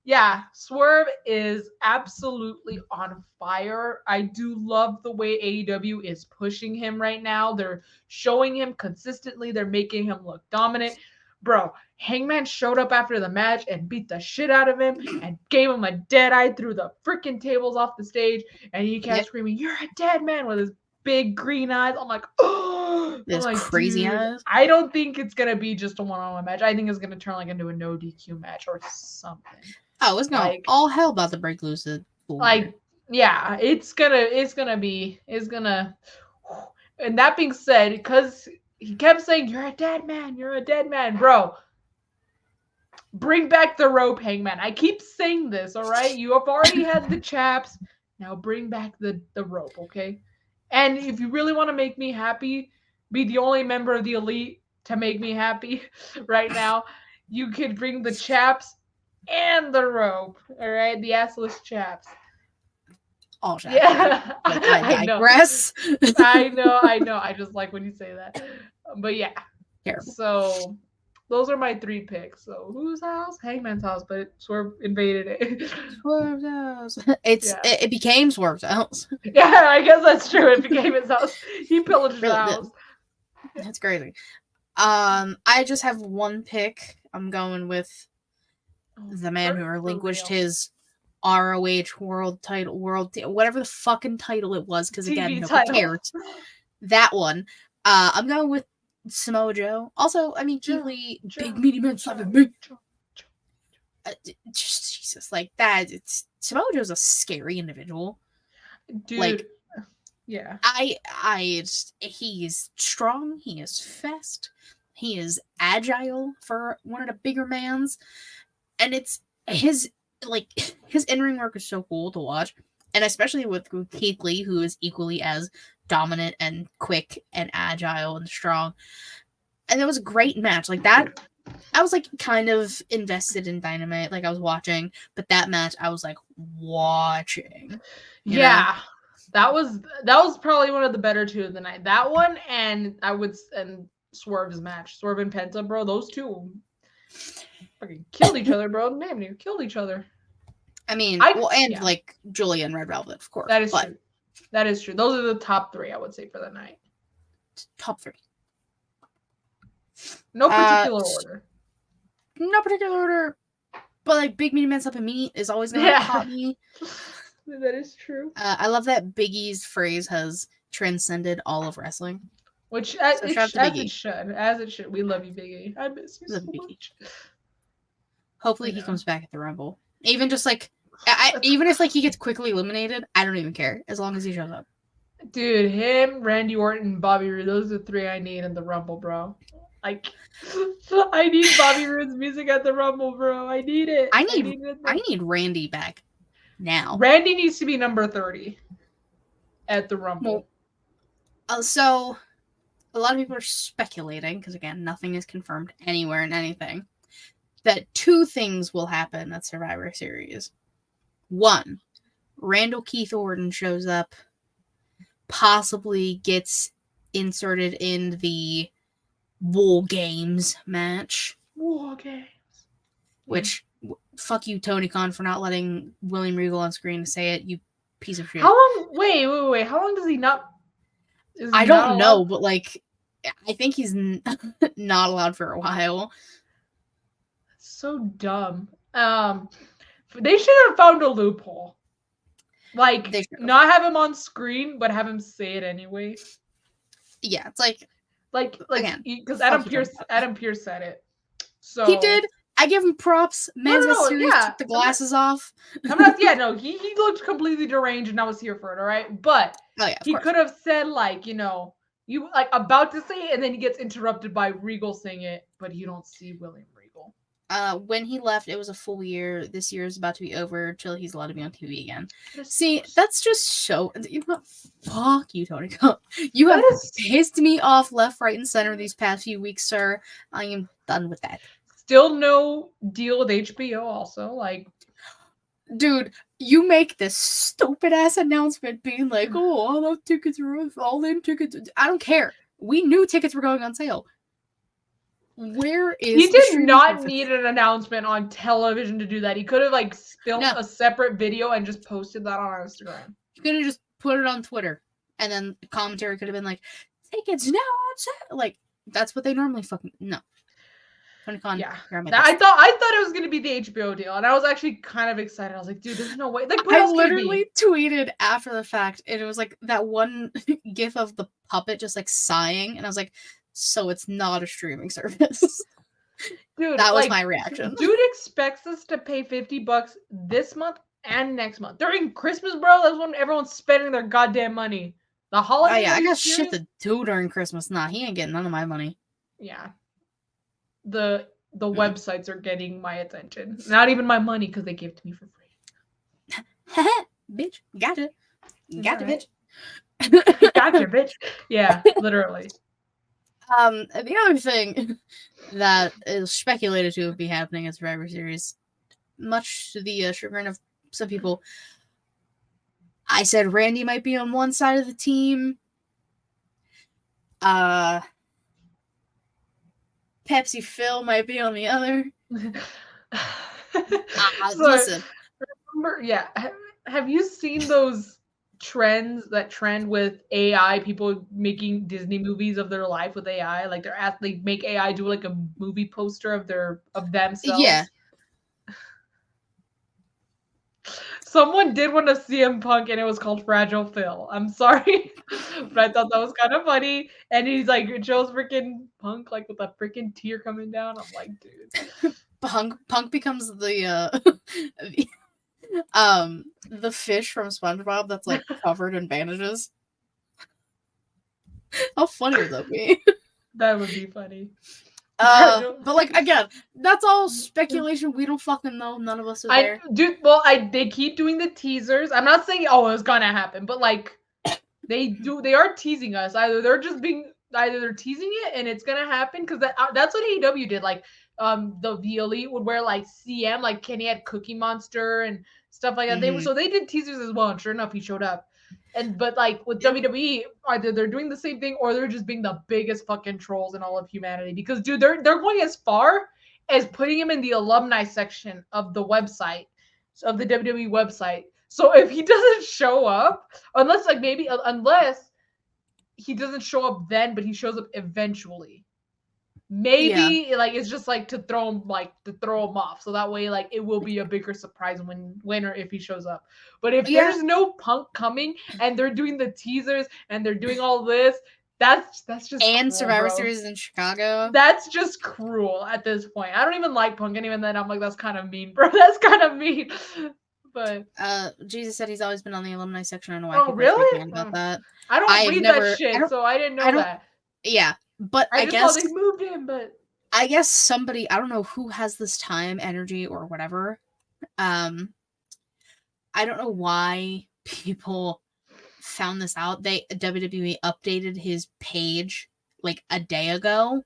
yeah, Swerve is absolutely on fire. I do love the way AEW is pushing him right now. They're showing him consistently. They're making him look dominant. Bro, Hangman showed up after the match and beat the shit out of him and gave him a dead eye, threw the freaking tables off the stage, and he kept screaming, "You're a dead man," with his big green eyes. I'm like, oh, his crazy eyes. I don't think it's gonna be just a one-on-one match. I think it's gonna turn into a no DQ match or something. Oh, it's gonna all hell about to break loose. Yeah, it's gonna. And that being said, because he kept saying, "You're a dead man. You're a dead man, bro." Bring back the rope, Hangman. I keep saying this, all right? You have already had the chaps. Now bring back the rope, okay? And if you really want to make me happy, be the only member of the Elite to make me happy right now, you could bring the chaps and the rope, all right? The assless chaps. All chaps. Yeah. I digress. I know. I just like when you say that. But yeah. Terrible. So those are my 3 picks. So whose house? Hangman's house, but Swerve invaded it. Swerve's house. It became Swerve's house. Yeah, I guess that's true. It became his house. He pillaged the house. That's crazy. I just have 1 pick. I'm going with the man who relinquished his ROH world title, whatever the fucking title it was, because again, nobody cares. That one. I'm going with Samoa Joe. Also, I mean, Keely, big meaty man, slapping me. Jesus, like that. Samoa Joe's a scary individual. Dude. Yeah. He is strong. He is fast. He is agile for one of the bigger mans, and it's his in-ring work is so cool to watch, and especially with Keith Lee, who is equally as dominant and quick and agile and strong. And it was a great match. Like that, I was kind of invested in Dynamite. I was watching, but that match I was watching. You know? That was probably one of the better 2 of the night. That one and Swerve's match, Swerve and Penta, bro. Those 2 fucking killed each other, bro. Damn, you killed each other. I mean, Julia and Red Velvet, of course. That is true. That is true. Those are the top 3, I would say, for the night. Top 3. No particular order. No particular order. But like Big Meaty Man Something Meat is always gonna caught me. That is true. I love that Biggie's phrase has transcended all of wrestling. Which as it should. We love you, Biggie. I miss you so much. Hopefully he comes back at the Rumble. Even just like, even if like he gets quickly eliminated, I don't even care as long as he shows up. Dude, him, Randy Orton, Bobby Roode, those are the 3 I need in the Rumble, bro. Like, I need Bobby Roode's music at the Rumble, bro. I need it. I need Randy back now. Randy needs to be number 30 at the Rumble. So, a lot of people are speculating, because again, nothing is confirmed anywhere in anything, that 2 things will happen at Survivor Series. 1, Randall Keith Orton shows up, possibly gets inserted in the War Games match. War Games. Which, fuck you, Tony Khan, for not letting William Regal on screen say it, you piece of shit. How long? Wait. How long does he not? I don't know, but like, I think he's not allowed for a while. So dumb. They should have found a loophole. Like, not have him on screen, but have him say it anyway. Yeah, it's like because Adam Pearce said it. So he did. I give him props. Man's serious. Took the glasses off. He looked completely deranged, and I was here for it. All right, but he could have said like, you like about to say it, and then he gets interrupted by Regal saying it, but you don't see William Regal. When he left, it was a full year. This year is about to be over till he's allowed to be on TV again. See, that's just so. Fuck you, Tony. You have pissed me off left, right, and center these past few weeks, sir. I am done with that. Still no deal with HBO. Also, like, dude, you make this stupid ass announcement, being like, "Oh, all those tickets are all in tickets." I don't care. We knew tickets were going on sale. Where is he did not need an announcement on television to do that. He could have like filmed a separate video and just posted that on Instagram. He could have just put it on Twitter, and then the commentary could have been like, "Tickets now on sale." Like that's what they normally fucking no. Tony Khan, yeah, I thought it was gonna be the HBO deal, and I was actually kind of excited. I was like, "Dude, there's no way." Like, I literally tweeted after the fact, and it was like that one gif of the puppet just like sighing, and I was like, so it's not a streaming service. Dude, that was my reaction. Dude expects us to pay $50 this month and next month. During Christmas, bro, that's when everyone's spending their goddamn money. The holiday. Oh, yeah, I got shit to do during Christmas. Nah, he ain't getting none of my money. Yeah. The websites are getting my attention. Not even my money, because they give it to me for free. Bitch. Gotcha. Gotcha, bitch. Gotcha, bitch. Yeah, literally. The other thing that is speculated to be happening at Survivor Series, much to the chagrin of some people, I said Randy might be on one side of the team. Pepsi Phil might be on the other. Listen. Remember, yeah. Have you seen those trends that trend with AI, people making Disney movies of their life with AI? Like they make AI do like a movie poster of themselves. Yeah. Someone did one of CM Punk and it was called Fragile Phil. I'm sorry, but I thought that was kind of funny. And he's like, it shows freaking Punk like with a freaking tear coming down. I'm like, dude. Punk becomes the fish from SpongeBob that's like covered in bandages. How funny would that be? That would be funny. But like again, that's all speculation. We don't fucking know. None of us are there. They keep doing the teasers. I'm not saying it's gonna happen, but like they are teasing us. Either they're teasing it and it's gonna happen, because that's what AEW did. Like the Elite would wear like CM, like Kenny had Cookie Monster and stuff like that. Mm-hmm. So they did teasers as well, and sure enough, he showed up. But like with WWE, either they're doing the same thing or they're just being the biggest fucking trolls in all of humanity. Because dude, they're going as far as putting him in the alumni section of the website, of the WWE website. So if he doesn't show up, unless he doesn't show up then, but he shows up eventually, Maybe like it's just like to throw him off, so that way like it will be a bigger surprise when or if he shows up. But if there's no Punk coming and they're doing the teasers and they're doing all this, that's just and cruel, Survivor bro. Series in Chicago. That's just cruel at this point. I don't even like Punk, and even then I'm like, that's kind of mean, bro. That's kind of mean. But Jesus said he's always been on the alumni section. I don't know why oh, people really? are about that. I don't read that shit, so I didn't know that. Yeah, but I guess just saw they moved him, but I guess somebody, I don't know who has this time, energy, or whatever. I don't know why people found this out. WWE updated his page like a day ago.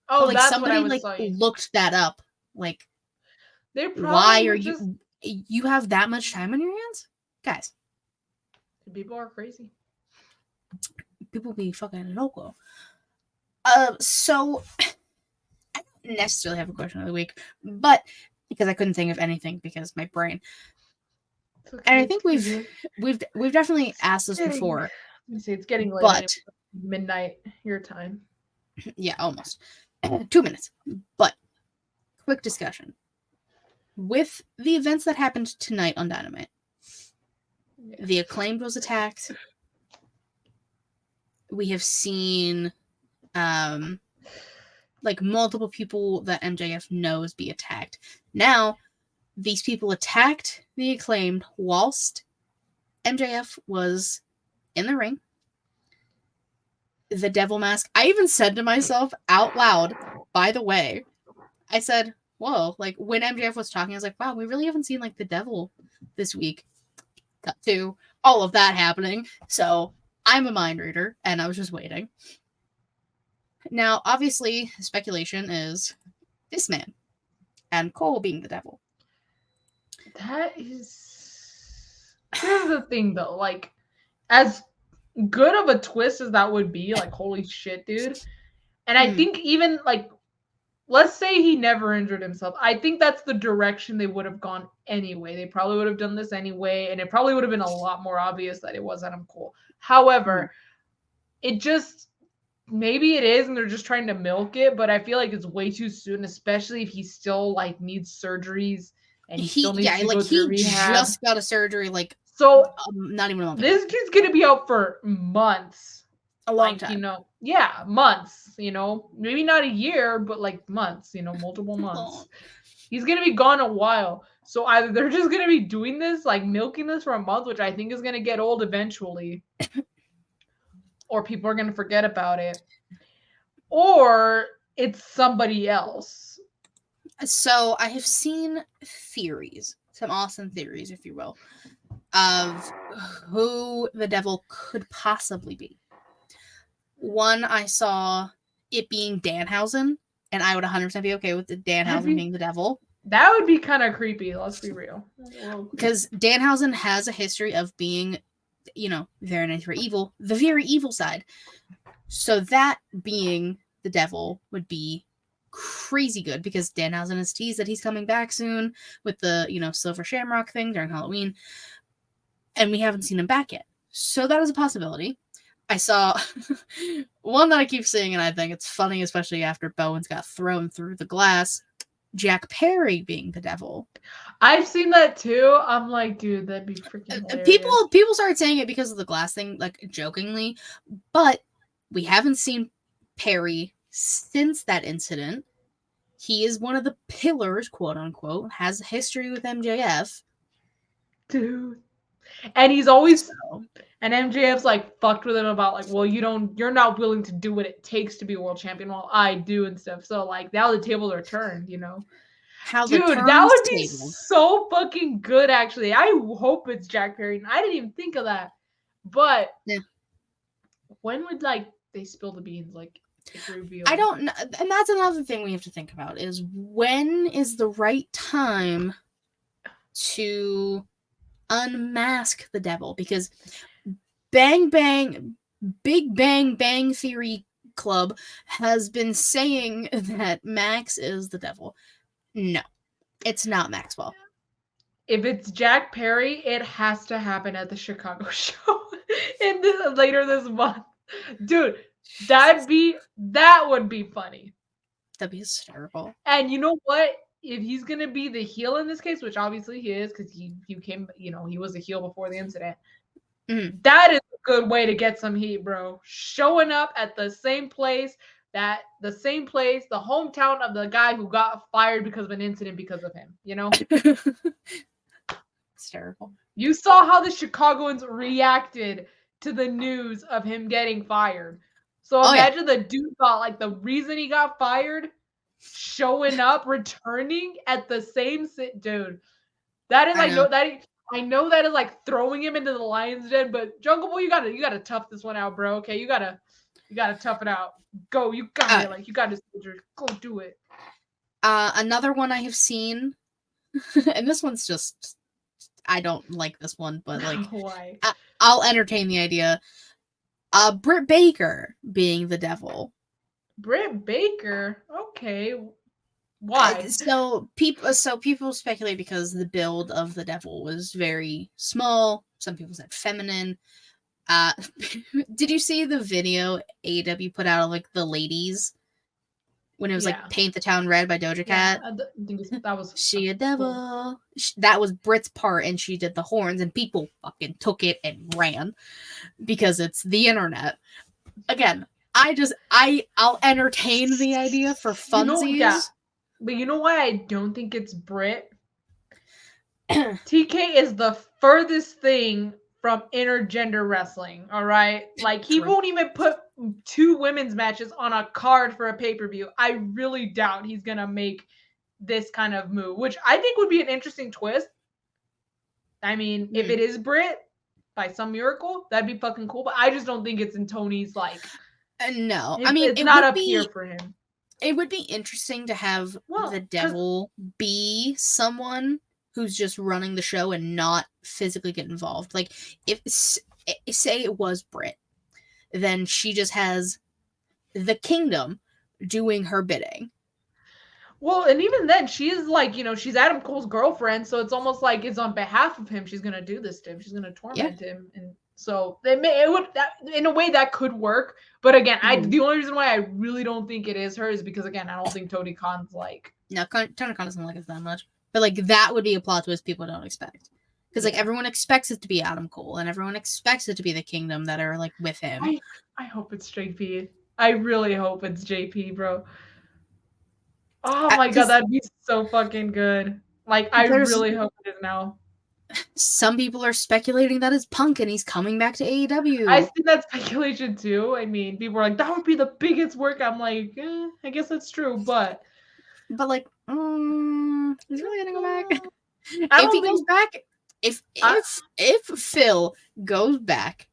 Oh, but, that's somebody what I was looked that up. Like, why are you have that much time on your hands, guys? People are crazy. People be fucking loco. So I don't necessarily have a question of the week, but because I couldn't think of anything because my brain. Okay, and I think we've definitely asked this before. It's getting late. But midnight your time. Yeah, almost 2 minutes. But quick discussion with the events that happened tonight on Dynamite. Yeah. The Acclaimed was attacked. We have seen like multiple people that MJF knows be attacked. Now, these people attacked the Acclaimed whilst MJF was in the ring. The devil mask. I even said to myself out loud, by the way, I said, whoa, like when MJF was talking, I was like, wow, we really haven't seen like the devil this week. Cut to all of that happening. So I'm a mind reader and I was just waiting. Now, obviously, speculation is this man and Cole being the devil. That is... Here's the thing, though. Like, as good of a twist as that would be, like, holy shit, dude. And I think even, like, let's say he never injured himself. I think that's the direction they would have gone anyway. They probably would have done this anyway, and it probably would have been a lot more obvious that it was Adam Cole. However, it just... Maybe it is, and they're just trying to milk it, but I feel like it's way too soon, especially if he still, like, needs surgeries, and he still needs to go through rehab. He just got a surgery, like, so not even a month ago. This kid's gonna be out for months. A long time. You know, yeah, months, you know, maybe not a year, but, like, months, you know, multiple months. He's gonna be gone a while. So either they're just gonna be doing this, like, milking this for a month, which I think is gonna get old eventually, or people are going to forget about it, or it's somebody else. So I have seen theories, some awesome theories, if you will, of who the devil could possibly be. One, I saw it being Danhausen, and I would 100% be okay with the Danhausen being the devil. That would be kind of creepy, let's be real. Because Danhausen has a history of being, you know, very nice, very evil, the very evil side. So that being the devil would be crazy good because Danhausen has teased that he's coming back soon with the, you know, Silver Shamrock thing during Halloween. And we haven't seen him back yet. So that is a possibility. I saw one that I keep seeing, and I think it's funny, especially after Bowens got thrown through the glass. Jack Perry being the devil. I've seen that too. I'm like, dude, that'd be freaking hilarious. People started saying it because of the glass thing, like jokingly, but we haven't seen Perry since that incident. He is one of the pillars, quote unquote, has a history with MJF. Dude. And he's always and MJF's like fucked with him about like, well, you're not willing to do what it takes to be a world champion while I do and stuff. So like now the tables are turned, you know. Dude, that would be so fucking good actually. I hope it's Jack Perry. I didn't even think of that. But when would like they spill the beans? Like I don't know. And that's another thing we have to think about is when is the right time to unmask the devil, because Big Bang Theory Club has been saying that Max is the devil. No, it's not Maxwell. If it's Jack Perry, it has to happen at the Chicago show later this month. Dude, that would be funny. That'd be hysterical. And you know what? If he's gonna be the heel in this case, which obviously he is, because he came, he was a heel before the incident. That is a good way to get some heat, bro. Showing up at the same place, the hometown of the guy who got fired because of an incident because of him. Hysterical. You saw how the Chicagoans reacted to the news of him getting fired. So imagine the dude thought like the reason he got fired, showing up, returning at the same dude. That is I know that is like throwing him into the lion's den, but Jungle Boy, you gotta tough this one out, bro. Okay, you gotta tough it out. Go, you got it. Like you got this, go do it. Another one I have seen, and this one's just I don't like this one, but like why? I'll entertain the idea. Britt Baker being the devil. Britt Baker, okay. Why? So people speculate because the build of the devil was very small. Some people said feminine. Did you see the video AEW put out of like the ladies when it was like Paint the Town Red by Doja Cat? That was she a devil. Cool. That was Britt's part, and she did the horns, and people fucking took it and ran because it's the internet. Again, I'll entertain the idea for funsies. But you know why I don't think it's Britt? TK is the furthest thing from intergender wrestling, all right? Like, he won't even put 2 women's matches on a card for a pay-per-view. I really doubt he's going to make this kind of move, which I think would be an interesting twist. I mean, if it is Britt, by some miracle, that'd be fucking cool, but I just don't think it's in Tony's, like... no. I mean, it's not up here for him. It would be interesting to have the devil be someone who's just running the show and not physically get involved. Like, if say it was Britt, then she just has the kingdom doing her bidding. Well, and even then, she is like, she's Adam Cole's girlfriend, so it's almost like it's on behalf of him. She's gonna do this to him. She's gonna torment him, and so in a way that could work. But again, the only reason why I really don't think it is her is because again, I don't think Tony Khan's like. No, Tony Khan doesn't like us that much. But like that would be a plot twist people don't expect, because like everyone expects it to be Adam Cole, and everyone expects it to be the kingdom that are like with him. I hope it's JP. I really hope it's JP, bro. Oh my god, that'd be so fucking good. Like, I really hope it is now. Some people are speculating that it's Punk and he's coming back to AEW. I see that speculation too. I mean, people are like, that would be the biggest work. I'm like, I guess that's true, but like, he's really gonna go back. If he goes back, if Phil goes back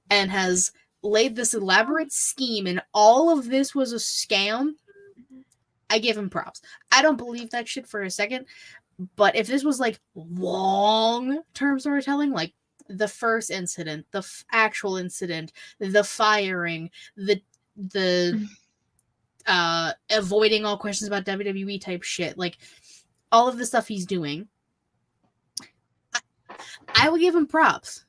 and has laid this elaborate scheme and all of this was a scam, I give him props. I don't believe that shit for a second. But if this was like long-term storytelling, like the first incident, the actual incident, the firing, the avoiding all questions about WWE type shit, like all of the stuff he's doing, I would give him props.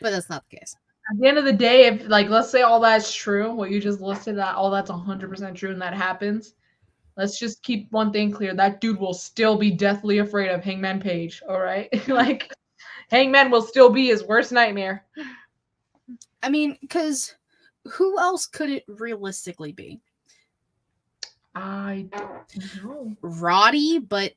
But that's not the case. At the end of the day, if like let's say all that's true, what you just listed, that all that's 100% true, and that happens. Let's just keep one thing clear. That dude will still be deathly afraid of Hangman Page, all right? Like, Hangman will still be his worst nightmare. I mean, because who else could it realistically be? I don't know. Roddy, but...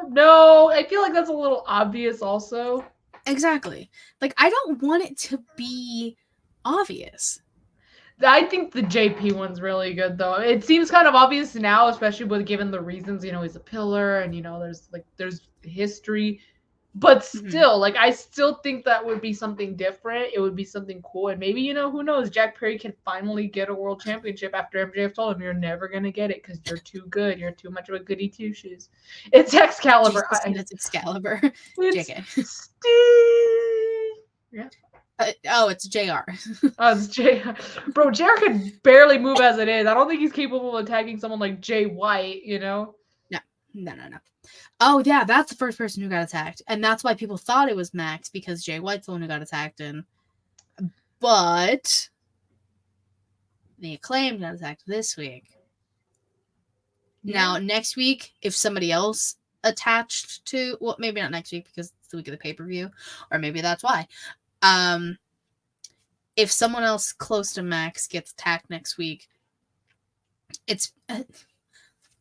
no, I feel like that's a little obvious also. Exactly. Like, I don't want it to be obvious. I think the JP one's really good, though. It seems kind of obvious now, especially with given the reasons, he's a pillar and, there's history. But still, like, I still think that would be something different. It would be something cool. And maybe, who knows, Jack Perry can finally get a world championship after MJF told him, you're never going to get it because you're too good. You're too much of a goody two-shoes. It's Excalibur. It's Excalibur. It's yeah. It's JR. Oh, it's JR. Bro, JR can barely move as it is. I don't think he's capable of attacking someone like Jay White, No. Oh, yeah, that's the first person who got attacked. And that's why people thought it was Max, because Jay White's the one who got attacked. But the Acclaimed got attacked this week. Now, next week, if somebody else attached to, well, maybe not next week because it's the week of the pay-per-view, or maybe that's why. If someone else close to Max gets attacked next week, it's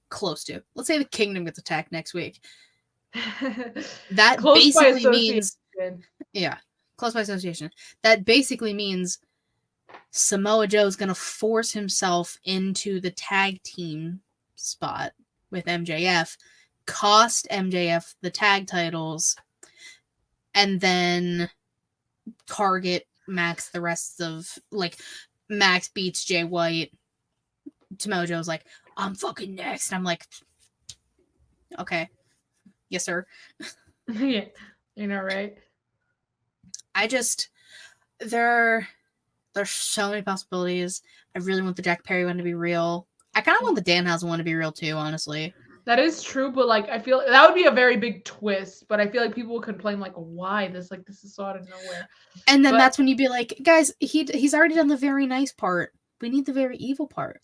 close to. Let's say the Kingdom gets attacked next week. That Close basically by means, yeah, close by association. That basically means Samoa Joe's going to force himself into the tag team spot with MJF, cost MJF the tag titles, and then target Max the rest of, like, Max beats Jay White. Samoa Joe's like, I'm fucking next. I'm like, okay. Yes, sir. Yeah, you know, right? There's so many possibilities. I really want the Jack Perry one to be real. I kind of want the Danhausen one to be real too, honestly. That is true, but like I feel that would be a very big twist. But I feel like people would complain like, why this is so out of nowhere. And then that's when you'd be like, guys, he's already done the very nice part. We need the very evil part.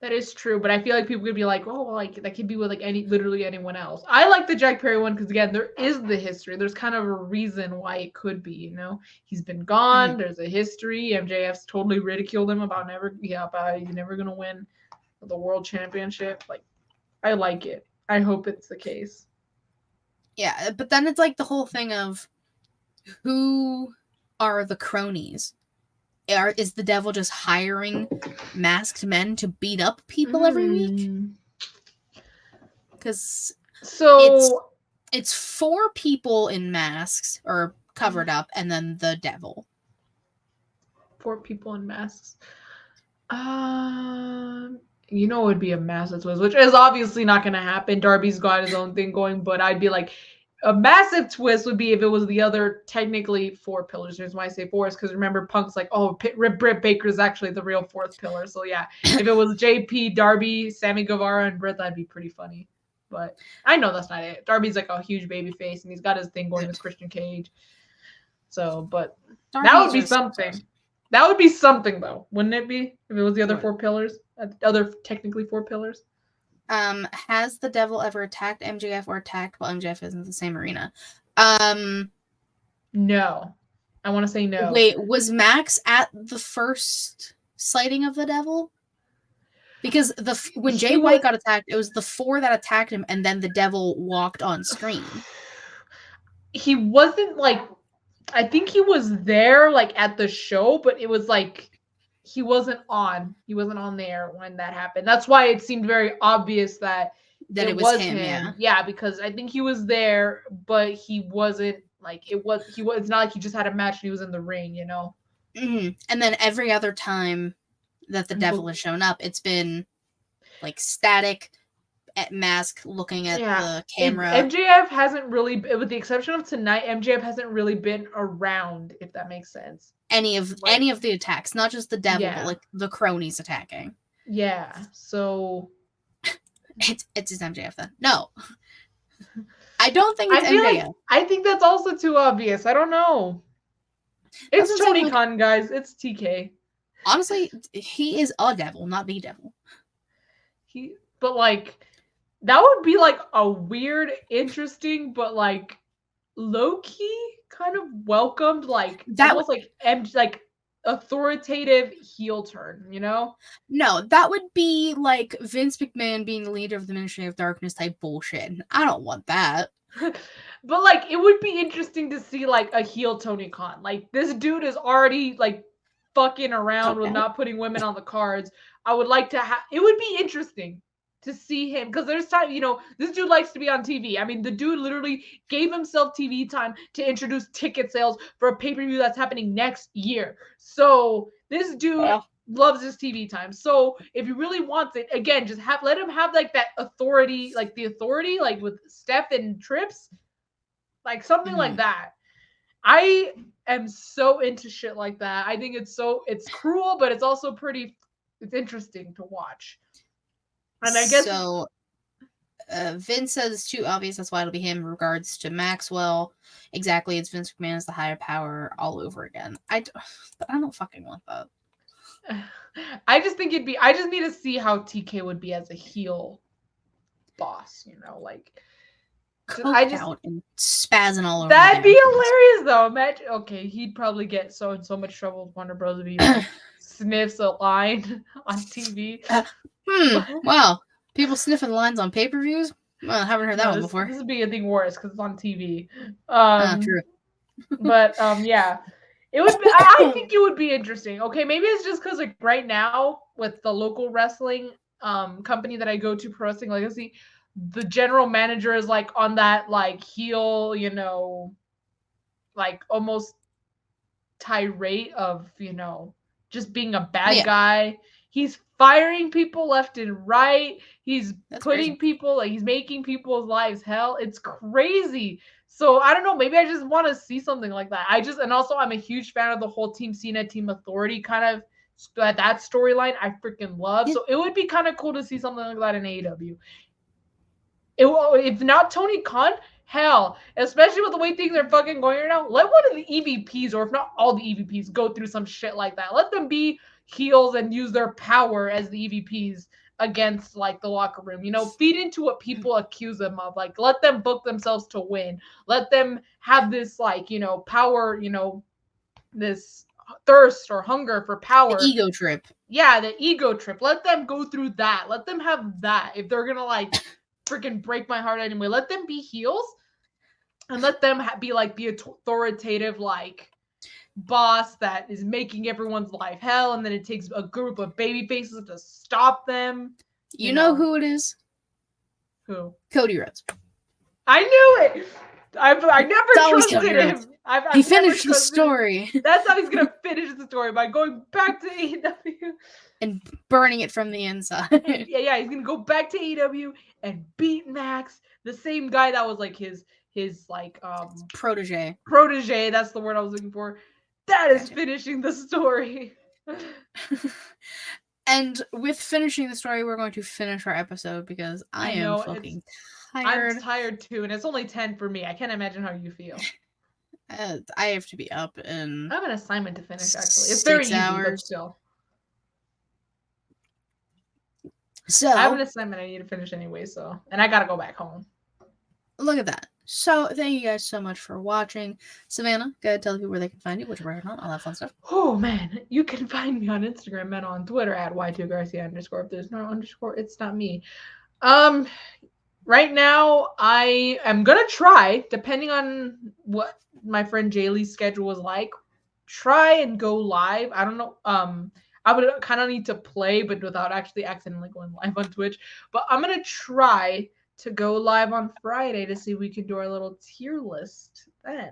That is true, but I feel like people could be like, oh, like that could be with like literally anyone else. I like the Jack Perry one because again, there is the history. There's kind of a reason why it could be. You know, he's been gone. Mm-hmm. There's a history. MJF's totally ridiculed him about he's never gonna win the world championship. Like, I like it. I hope it's the case. Yeah, but then it's like the whole thing of who are the cronies? Is the devil just hiring masked men to beat up people every week? Because it's 4 people in masks or covered up, and then the devil. 4 people in masks. You know, it would be a massive twist, which is obviously not going to happen. Darby's got his own thing going, but I'd be like, a massive twist would be if it was the other technically 4 pillars. Here's why I say 4 is because remember, Punk's like, oh, Britt Baker is actually the real 4th pillar. So yeah, if it was JP, Darby, Sammy Guevara, and Britt, that'd be pretty funny. But I know that's not it. Darby's like a huge baby face, and he's got his thing going with Christian Cage. So, but that would be something. That would be something, though, wouldn't it be? If it was the other 4 pillars, other technically 4 pillars. Has the devil ever attacked MJF or attacked while MJF is in the same arena? No. I want to say no. Wait, was Max at the first sighting of the devil? Because when Jay White got attacked, it was the 4 that attacked him, and then the devil walked on screen. He wasn't like, I think he was there like at the show, but it was like he wasn't on there when that happened. That's why it seemed very obvious that it was him. Yeah, because I think he was there, but he wasn't like it's not like he just had a match and he was in the ring, you know. Mm-hmm. And then every other time that the devil has shown up, it's been like static at mask looking at the camera. MJF hasn't really, with the exception of tonight, MJF hasn't really been around, if that makes sense. Any of the attacks, not just the devil, but like the cronies attacking. Yeah, so it's MJF then. No, I don't think it's MJF. I think that's also too obvious. I don't know. It's Tony Khan, guys. It's TK. Honestly, he is a devil, not the devil. But like, that would be like a weird, interesting, but like low-key kind of welcomed, like that was like authoritative heel turn, you know? No, that would be like Vince McMahon being the leader of the Ministry of Darkness type bullshit. I don't want that. But like, it would be interesting to see like a heel Tony Khan. Like, this dude is already like fucking around with not putting women on the cards. I would like to have. It would be interesting to see him, because there's time, you know, this dude likes to be on TV. I mean, the dude literally gave himself TV time to introduce ticket sales for a pay-per-view that's happening next year. So this dude loves his TV time. So if he really wants it, again, just let him have like that authority, like the authority, like with Steph and Trips, like something like that. I am so into shit like that. I think it's cruel, but it's also it's interesting to watch. And I guess so. Vince says it's too obvious. That's why it'll be him. In regards to Maxwell, exactly. It's Vince McMahon as the higher power all over again. But I don't fucking want that. I just think I just need to see how TK would be as a heel. boss, like Coked out and spazzing all over. That'd be hilarious, though. Imagine. Okay, he'd probably get in so much trouble with Warner Bros. If he like sniffs a line on TV. Wow, people sniffing lines on pay-per-views. Well, I haven't heard that one before. This would be a thing worse because it's on TV. True. But yeah, it would. I think it would be interesting. Okay, maybe it's just because like right now with the local wrestling company that I go to, Pro Wrestling Legacy, the general manager is like on that like heel, like almost tirade of just being a bad guy. He's firing people left and right. He's putting people, like he's making people's lives hell. It's crazy. So I don't know. Maybe I just want to see something like that. And also I'm a huge fan of the whole Team Cena, Team Authority kind of that storyline. I freaking love. So it would be kind of cool to see something like that in AEW. If not Tony Khan, hell, especially with the way things are fucking going right now, let one of the EVPs, or if not all the EVPs, go through some shit like that. Let them be heels and use their power as the EVPs against like the locker room. Feed into what people accuse them of. Like, let them book themselves to win. Let them have this like power. This thirst or hunger for power. The ego trip. Yeah, the ego trip. Let them go through that. Let them have that. If they're gonna like freaking break my heart anyway, let them be heels and let them be like the authoritative like boss that is making everyone's life hell, and then it takes a group of baby faces to stop them. You know who it is? Who? Cody Rhodes. I knew it. I never trusted him. He finished the story. That's how he's gonna finish the story, by going back to AEW and burning it from the inside. yeah, he's gonna go back to AEW and beat Max, the same guy that was like his like protege. That's the word I was looking for. That is finishing the story. And with finishing the story, we're going to finish our episode because I am fucking tired. I'm tired too, and it's only 10 for me. I can't imagine how you feel. I have to be up in. I have an assignment to finish. Actually, it's very easy, but still. So I have an assignment I need to finish anyway. And I gotta go back home. Look at that. So thank you guys so much for watching. Savannah, go ahead, tell people where they can find you, what you're working on, all that fun stuff. Oh man, you can find me on Instagram and on Twitter at y2garcia_. If there's no underscore, it's not me. Right now I am gonna try, depending on what my friend Jaylee's schedule is like, try and go live. I don't know. I would kind of need to play, but without actually accidentally going live on Twitch. But I'm gonna try to go live on Friday to see if we can do our little tier list then.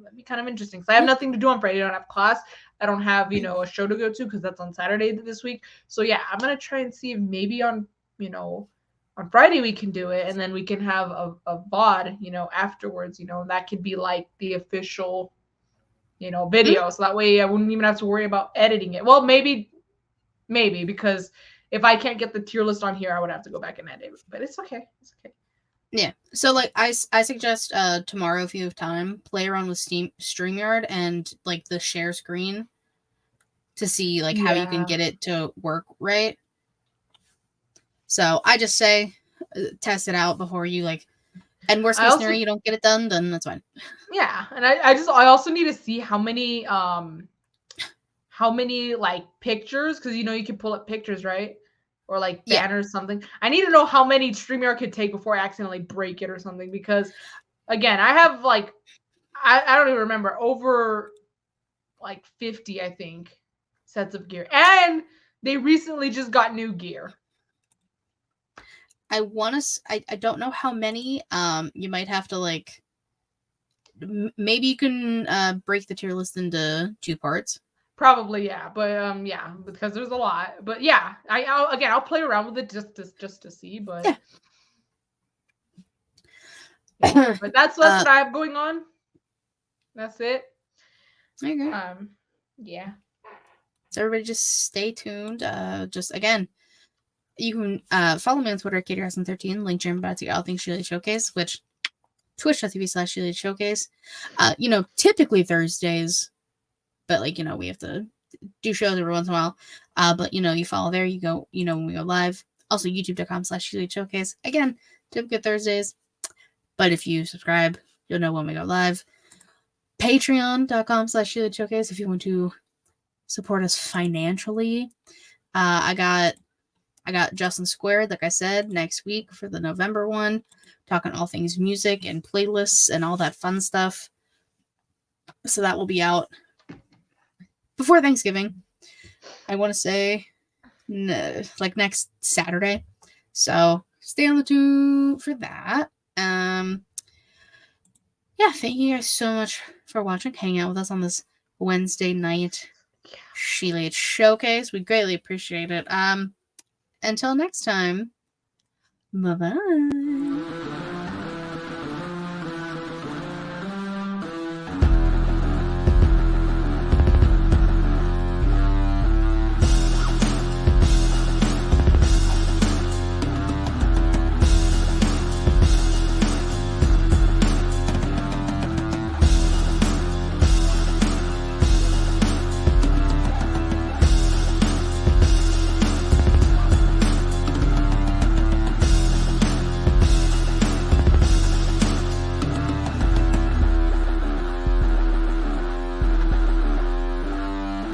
That'd be kind of interesting. So I have nothing to do on Friday. I don't have class. I don't have, a show to go to because that's on Saturday this week. So yeah, I'm gonna try and see if maybe on Friday we can do it, and then we can have a VOD, afterwards, and that could be like the official, video. So that way I wouldn't even have to worry about editing it. Well, maybe because if I can't get the tier list on here, I would have to go back and edit it. But it's okay. It's okay. Yeah. So like I suggest tomorrow, if you have time, play around with StreamYard and like the share screen to see like how you can get it to work right. So I just say test it out before you like, and worst case scenario you don't get it done, then that's fine. Yeah, and I also need to see how many like pictures, because you can pull up pictures, right? Or like banners, something. I need to know how many StreamYard could take before I accidentally break it or something, because again, I have like I don't even remember, over like 50, I think, sets of gear. And they recently just got new gear. I don't know how many. You might have to like maybe you can break the tier list into 2 parts. Probably, yeah, but because there's a lot. But yeah, I'll play around with it just to see, but but that's what I have going on. That's it. Okay. Yeah. So everybody just stay tuned. Just again, you can follow me on Twitter at KaterHudson13, link Jim about to all things ShElite Showcase, which twitch.tv/ShElite Showcase. Typically Thursdays, but like, we have to do shows every once in a while. But you follow there, you go, when we go live. Also youtube.com/ShElite Showcase. Again, typically Thursdays. But if you subscribe, you'll know when we go live. Patreon.com/ShElite Showcase if you want to support us financially. I got Justin Squared, like I said, next week for the November one, talking all things music and playlists and all that fun stuff. So that will be out before Thanksgiving. I want to say like next Saturday. So stay on the tune for that. Yeah, thank you guys so much for watching, hanging out with us on this Wednesday night ShElite Showcase. We greatly appreciate it. Until next time, bye-bye.